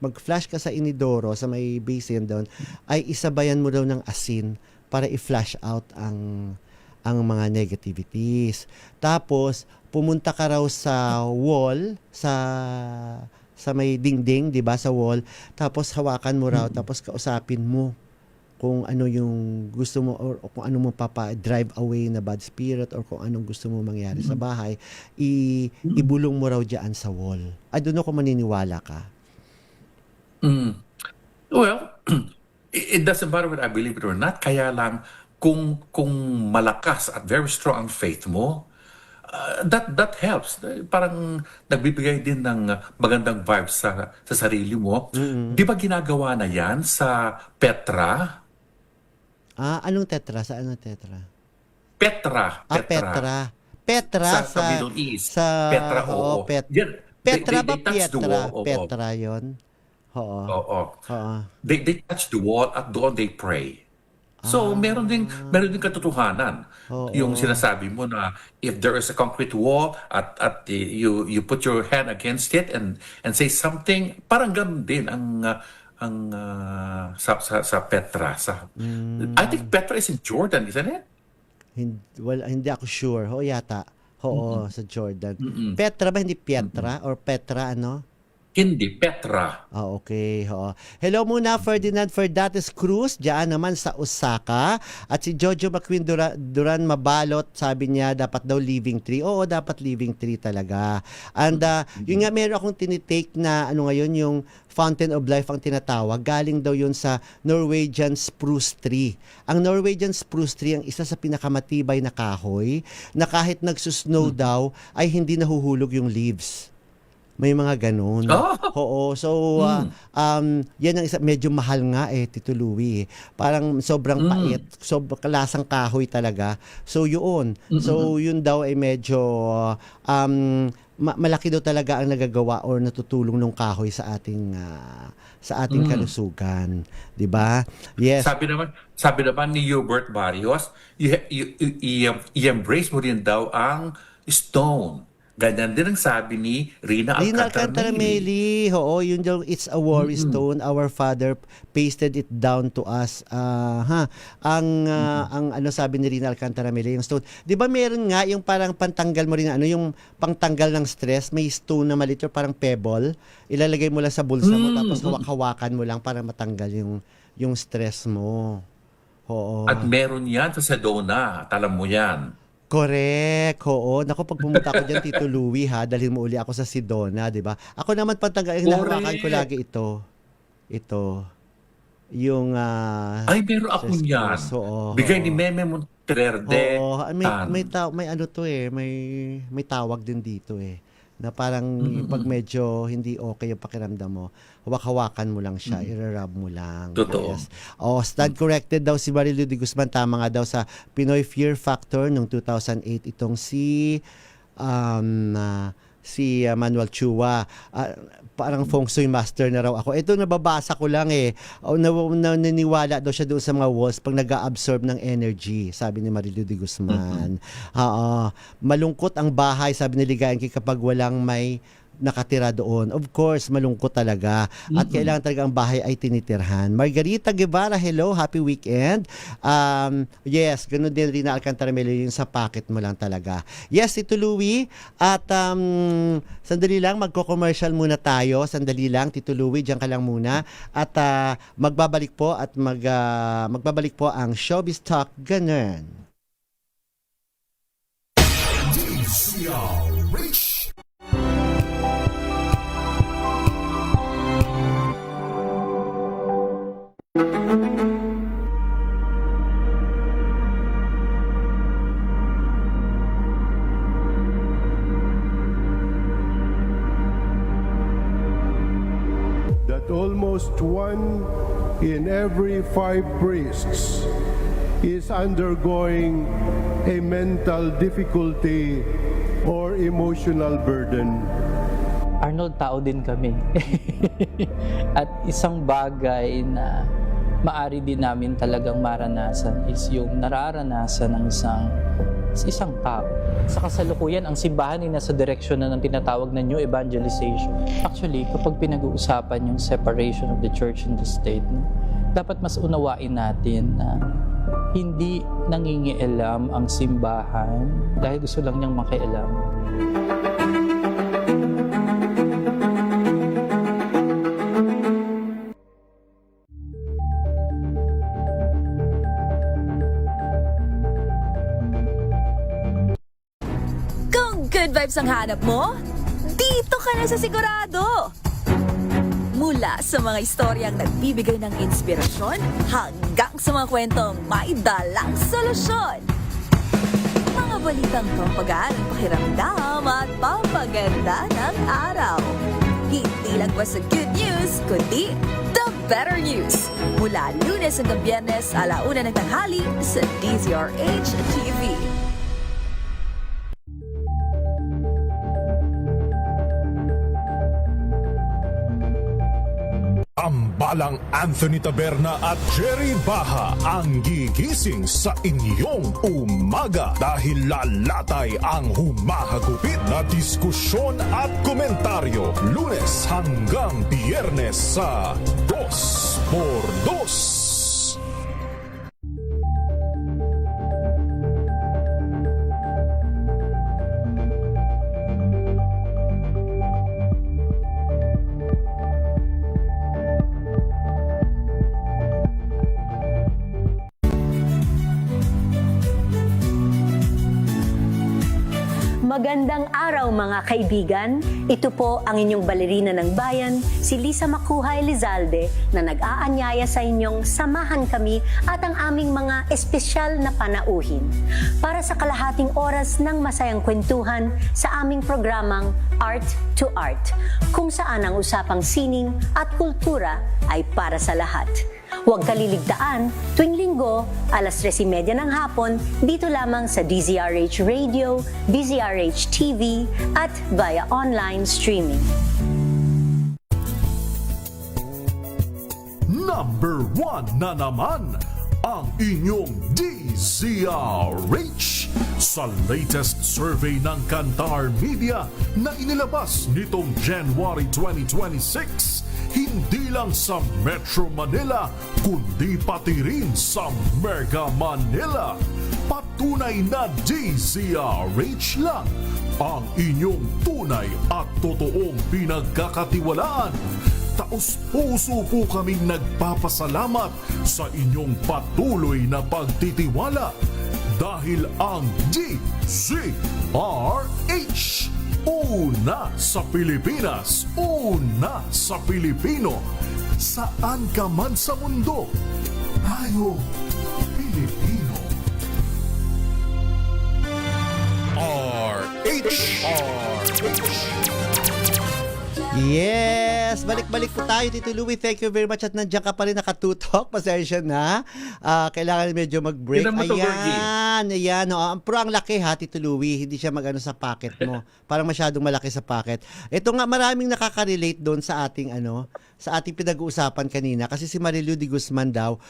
mag-flash ka sa inidoro, sa may basin doon, ay isabayan mo daw ng asin para i-flash out ang mga negativities. Tapos, pumunta ka raw sa wall, sa may dingding, 'di ba, sa wall. Tapos hawakan mo raw, tapos kausapin mo kung ano yung gusto mo or kung ano mo drive away na bad spirit or kung anong gusto mo mangyari sa bahay, ibulong mo raw diyan sa wall. I don't know kung maniniwala ka. Well, it doesn't matter whether I believe it or not. Kaya lang, kung malakas at very strong ang faith mo, that helps. Parang nagbibigay din ng magandang vibes sa sarili mo. Di ba ginagawa na yan sa Petra? Anong tetra? Sa anong tetra? Petra. Petra sa Middle East. Sa Petra, oo. Petra ba they touch the Petra? wall, Petra yun? Oo. They touch the wall at doon they pray. So, meron din katotohanan. Yung sinasabi mo na if there is a concrete wall at you put your hand against it and say something, parang ganun din sa Petra. I think Petra is in Jordan, isn't it? Hindi ako sure. Yata. Sa Jordan. Petra ba? Hindi Pietra? Or Petra, ano? Hindi, Petra. Okay. Hello muna, Ferdinand Ferdates Cruz, diyan naman sa Osaka. At si Jojo McQueen Duran Mabalot, sabi niya, dapat daw living tree. Oo, dapat living tree talaga. And yun nga, meron akong tinitake na, ngayon, yung Fountain of Life ang tinatawag. Galing daw yun sa Norwegian spruce tree. Ang Norwegian spruce tree ang isa sa pinakamatibay na kahoy na kahit nagsusnow daw, ay hindi nahuhulog yung leaves. May mga ganun. So, yan ang isa, medyo mahal nga Tito Louie. Parang sobrang pait, lasang kahoy talaga. So, yun. So, yun daw ay medyo, malaki daw talaga ang nagagawa or natutulong ng kahoy sa ating kalusugan. 'Di ba? Yes. Sabi naman ni Hubert Barrios, i-embrace mo rin daw ang stone. Ganyan din ang sabi ni Rina Alcantara Meli. Oo, yun yung It's a Worry Stone. Our Father pasted it down to us. Ang ano sabi ni Rina Alcantara Meli, yung stone. 'Di ba meron nga yung parang pantanggal mo rin yung pangtanggal ng stress, may stone na maliit parang pebble. Ilalagay mo lang sa bulsa mo tapos hawak-hawakan mo lang para matanggal yung stress mo. Oo. At meron yan sa Sedona. Alam mo yan. Correct. Oo. Naku, pag pumunta ako dyan, Tito Louie, dalhin mo uli ako sa Sedona, di ba? Ako naman pantanggal, nahawakan ko lagi ito. Yung ay, pero ako yan. Bigay ni Meme Monteverde. Oo. May ano to may tawag din dito na parang pag medyo hindi okay yung pakiramdam mo, hawak-hawakan mo lang siya, i-rub mo lang. Totoo. Yes. Stand corrected daw si Marilu de Guzman, tama nga daw sa Pinoy Fear Factor noong 2008 itong si Manuel Chua. Parang feng shui master na raw ako. Ito nababasa ko lang naniniwala daw siya doon sa mga walls pag nag-absorb ng energy, sabi ni Marilu de Guzman. Malungkot ang bahay, sabi ni Ligayan kapag walang may nakatira doon. Of course, malungkot talaga. At kailangan talaga ang bahay ay tinitirhan. Margarita Guevara, hello, happy weekend. Yes, ganun din Rina Alcantara Meli, yung sa pocket mo lang talaga. Yes, Tito Louie. At sandali lang, magko-commercial muna tayo. Sandali lang, Tito Louie, diyan ka lang muna. At magbabalik po ang Showbiz Talk Ganun. That almost 1 in every 5 priests is undergoing a mental difficulty or emotional burden. Arnold, tao din kami. At isang bagay na maari din namin talagang maranasan is yung nararanasan ng isang tao. Sa kasalukuyan, ang simbahan ay nasa direksyon na ng tinatawag na new evangelization. Actually, kapag pinag-uusapan yung separation of the church and the state, dapat mas unawain natin na hindi nangingialam ang simbahan dahil gusto lang niyang makialam. Good vibes ang hanap mo? Dito ka na sa sigurado! Mula sa mga istoryang nagbibigay ng inspirasyon hanggang sa mga kwentong may dalang solusyon. Mga balitang pampagaan, pakiramdam at pampaganda ng araw. Hindi lang ba sa good news, kundi the better news. Mula Lunes hanggang Biyernes, 1:00 ng tanghali sa DZRH TV. Ambalang Anthony Taberna at Jerry Baha ang gigising sa inyong umaga dahil lalatay ang humahagupit na diskusyon at komentaryo Lunes hanggang Biyernes sa 2x2. Magandang araw mga kaibigan. Ito po ang inyong balerina ng bayan, si Lisa Makuhay Lizalde, na nag-aanyaya sa inyong samahan kami at ang aming mga espesyal na panauhin para sa kalahating oras ng masayang kwentuhan sa aming programang Art to Art, kung saan ang usapang sining at kultura ay para sa lahat. Huwag kaliligtaan, tuwing linggo, 3:30 ng hapon, dito lamang sa DZRH Radio, DZRH TV, at via online streaming. Number 1 na naman ang inyong DZRH Sa latest survey ng Kantar Media na inilabas nitong January 2026, hindi lang sa Metro Manila, kundi pati rin sa Mega Manila. Patunay na DZRH lang ang inyong tunay at totoong pinagkakatiwalaan. Taos-puso po kaming nagpapasalamat sa inyong patuloy na pagtitiwala dahil ang DZRH, una sa Pilipinas, una sa Pilipino, saan ka man sa mundo, tayo Pilipino. Yes! Balik-balik po tayo, Tito Louie. Thank you very much at nandiyan ka pa rin nakatutok. Pasensya na. Kailangan medyo mag-break. Ayan. Pero ang laki ha, Tito Louie. Hindi siya mag-ano sa pocket mo. Parang masyadong malaki sa pocket. Ito nga, maraming nakaka-relate doon sa ating sa ating pinag-uusapan kanina. Kasi si Marilu de Guzman daw,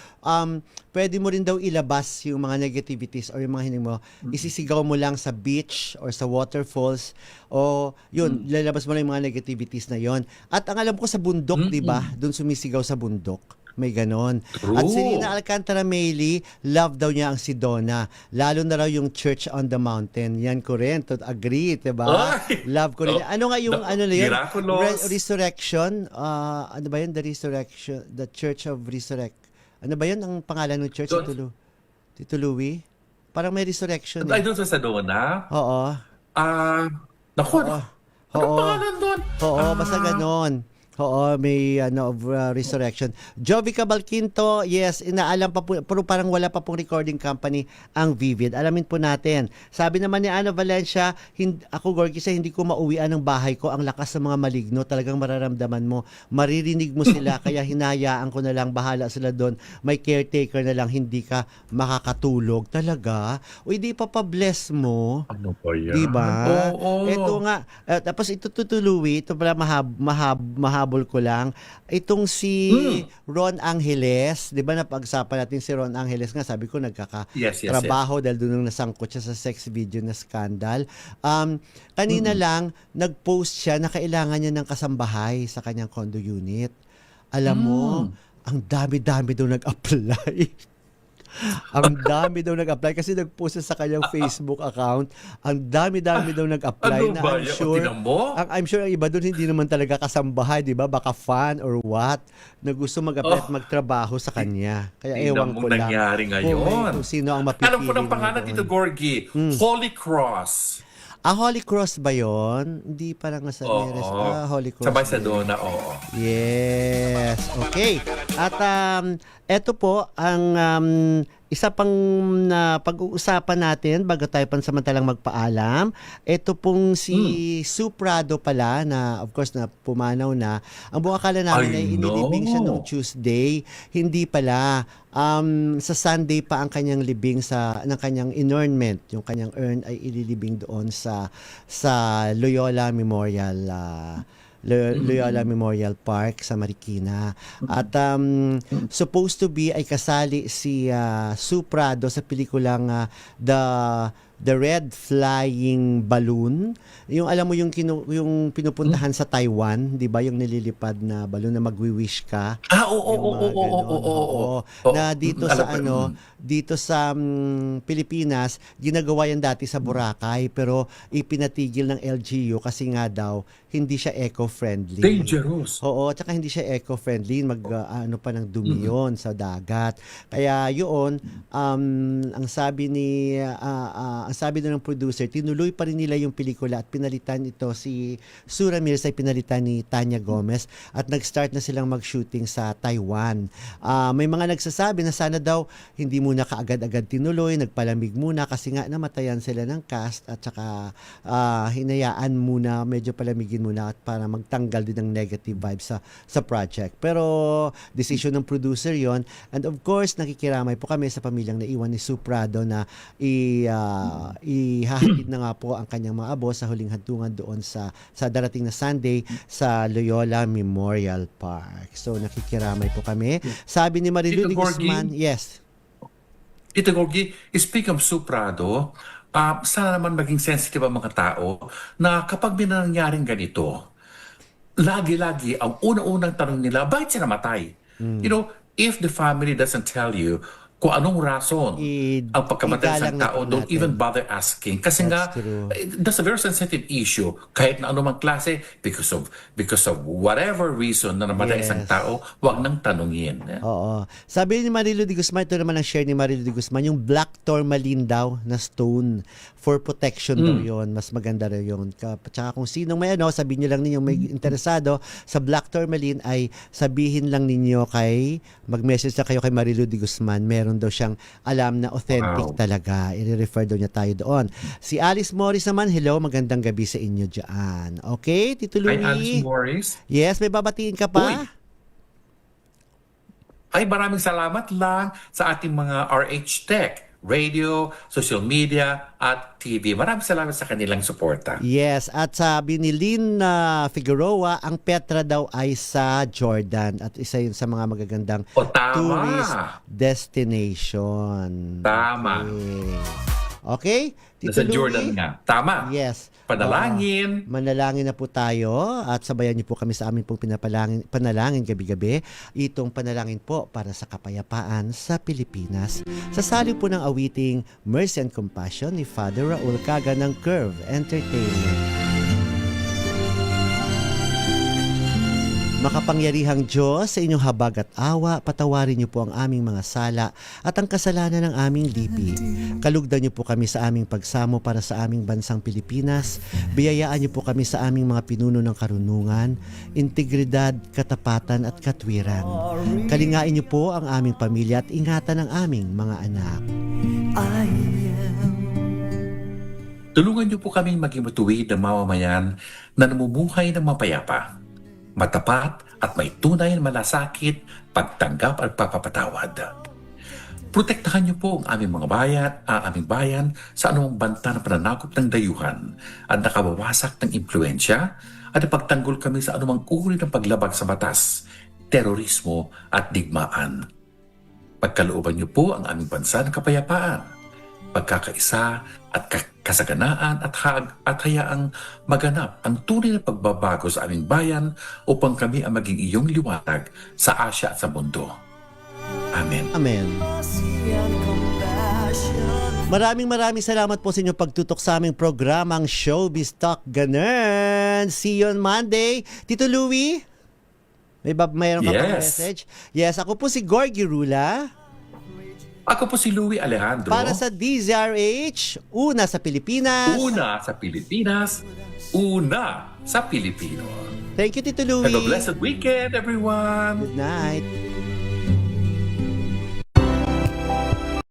pwede mo rin daw ilabas yung mga negativities or yung mga hining mo. Isisigaw mo lang sa beach or sa waterfalls o yun, lalabas mo lang yung mga negativities na yon. At ang alam ko sa bundok, di ba? Doon sumisigaw sa bundok. May ganon. True. At si Rina Alcantara Meili, love daw niya ang Sedona. Lalo na raw yung Church on the Mountain. Yan ko rin. Agree, diba? Love ko rin. Ano nga yung ano na yun? Resurrection. Ano ba yun? The Resurrection. The Church of Resurrect. Ano ba yun ang pangalan ng church? Tito Louie? Parang may resurrection. Ay, doon sa Sedona? Oo. Naku, anong pangalan doon? Oo, basta ganon. Oo, may resurrection. Jovi Cabalquinto, yes, inaalam pa po, pero parang wala pa pong recording company ang Vivid. Alamin po natin. Sabi naman ni Ana Valencia, ako Gorgie, hindi ko mauwian ng bahay ko. Ang lakas ng mga maligno, talagang mararamdaman mo. Maririnig mo sila, kaya hinayaan ko na lang, bahala sila doon. May caretaker na lang, hindi ka makakatulog. Talaga? O hindi pa-bless mo? Ano ba yan? Diba? Oo. Ito nga, tapos ito tutuluwi, ito pala mahabol ko lang. Itong si Ron Angeles, 'di ba napag-usapan natin si Ron Angeles nga, sabi ko nagkaka-trabaho dahil doon nang nasangkot siya sa sex video na scandal. Kanina lang nag-post siya na kailangan niya ng kasambahay sa kanyang condo unit. Alam mo, ang dami-dami daw nag-apply. Ang dami daw nag-apply kasi nag-post sa kanyang Facebook account. Ang dami-dami daw nag-apply na I'm sure ang iba doon hindi naman talaga kasambahay, di ba? Baka fan or what na gusto mag-apply at magtrabaho sa kanya. Kaya ewan ko lang. Nangyari ngayon. Kung sino ang mapipili. Alam ko ng pangalan dito, Gorgie. Holy Cross. Holy Cross ba yun? Hindi parang sa nearest. Holy Cross. Sabay sa Dona, oo. Yes. Okay. At eto po ang isa pang pag-uusapan natin bago tayo pansamantalang magpaalam. Ito pong si Sue Prado pala na of course na pumanaw na. Ang buong akala namin ay inilibing siya noong Tuesday. Hindi pala. Sa Sunday pa ang kanyang libing ng kanyang inurnment. Yung kanyang urn ay ililibing doon sa Loyola Memorial Loyola Memorial Park sa Marikina. At supposed to be ay kasali si Sue Prado sa pelikulang The Red Flying Balloon. Yung alam mo yung pinupuntahan sa Taiwan, 'di ba? Yung nililipad na balloon na magwi-wish ka. Oo. Na dito sa dito sa Pilipinas, ginagawa yan dati sa Boracay pero ipinatigil ng LGU kasi nga daw hindi siya eco-friendly. Dangerous. Oo, at saka hindi siya eco-friendly, ano pa ng dumi yun sa dagat. Kaya yun, ang sabi ng producer, tinuloy pa rin nila yung pelikula at pinalitan ito si Sue Ramirez ay pinalitan ni Tanya Gomez at nag-start na silang mag-shooting sa Taiwan. May mga nagsasabi na sana daw hindi muna kaagad-agad tinuloy, nagpalamig muna kasi nga namatayan sila ng cast at saka hinayaan muna, medyo palamigin muna at para magtanggal din ng negative vibes sa project. Pero decision ng producer yon, and of course nakikiramay po kami sa pamilyang naiwan ni Sue Prado na ihahatid na nga po ang kanyang mga abo sa huling hantungan doon sa darating na Sunday sa Loyola Memorial Park. So nakikiramay po kami. Sabi ni Marilu de Guzman, yes. Tito Gorgie, speak of Sue Prado, sana naman maging sensitive ang mga tao na kapag may nangyaring ganito, lagi-lagi ang una-unang tanong nila, bakit siya namatay? You know, if the family doesn't tell you kung anong rason ang pagkamatay sa igalang tao, natin don't natin. even bother asking. Kasi That's nga, true. that's a very sensitive issue. Kahit na anumang klase, because of whatever reason na namatay Yes. isang tao, wag nang tanungin. Oo. Sabi ni Marilu de Guzman, ito naman ang share ni Marilu de Guzman, yung black tourmaline daw na stone for protection daw yun. Mas maganda rin yun. Tsaka kung sinong may sabihin nyo lang ninyo may interesado sa black tourmaline ay sabihin lang ninyo mag-message na kayo kay Marilu de Guzman. Meron daw siyang alam na authentic talaga. I-refer daw niya tayo doon. Si Alice Morris naman, hello, magandang gabi sa inyo dyan. Okay, Tito Louie? Hi, Alice Morris. Yes, may babatiin ka pa? Uy. Ay, maraming salamat lang sa ating mga RH Tech, radio, social media, at TV. Maraming salamat sa kanilang suporta. Yes, at sabi ni Lynn Figueroa, ang Petra daw ay sa Jordan at isa yun sa mga magagandang tama. tourist destination. Tama. Okay? Nasa Louie? Jordan nga. Tama. Yes. Panalangin. Manalangin na po tayo at sabayan niyo po kami sa amin pong panalangin gabi-gabi. Itong panalangin po para sa kapayapaan sa Pilipinas. Sasali po ng awiting Mercy and Compassion ni Father Raul Caga ng Curve Entertainment. Makapangyarihang Diyos, sa inyong habag at awa, patawarin niyo po ang aming mga sala at ang kasalanan ng aming lipi. Kalugdan niyo po kami sa aming pagsamo para sa aming bansang Pilipinas. Biyayaan niyo po kami sa aming mga pinuno ng karunungan, integridad, katapatan at katwiran. Kalingain niyo po ang aming pamilya at ingatan ang aming mga anak. Tulungan niyo po kami maging matuwid na mamamayan na namumuhay ng mapayapa, matapat at may tunay na malasakit, pagtanggap at pagpapatawad. Protektahan niyo po ang aming aming bayan sa anumang banta na pananakop ng dayuhan at nakabawasak ng impluensya at ipagtanggol kami sa anumang uri ng paglabag sa batas, terorismo at digmaan. Pagkalooban niyo po ang aming bansa ng kapayapaan, pagkakaisa at kasaganaan at hayaang maganap ang tunay na pagbabago sa aming bayan upang kami ang maging iyong liwanag sa Asya at sa mundo. Amen. Amen. Maraming salamat po sa inyong pagtutok sa aming programang Showbiz Talk Ganun. See you on Monday. Tito Louie, mayroon ka pang message? Yes, ako po si Gorgie Rula. Ako po si Louie Alejandro. Para sa DZRH, una sa Pilipinas. Una sa Pilipinas, una sa Pilipino. Thank you, Tito Louie. Have a blessed weekend, everyone. Good night.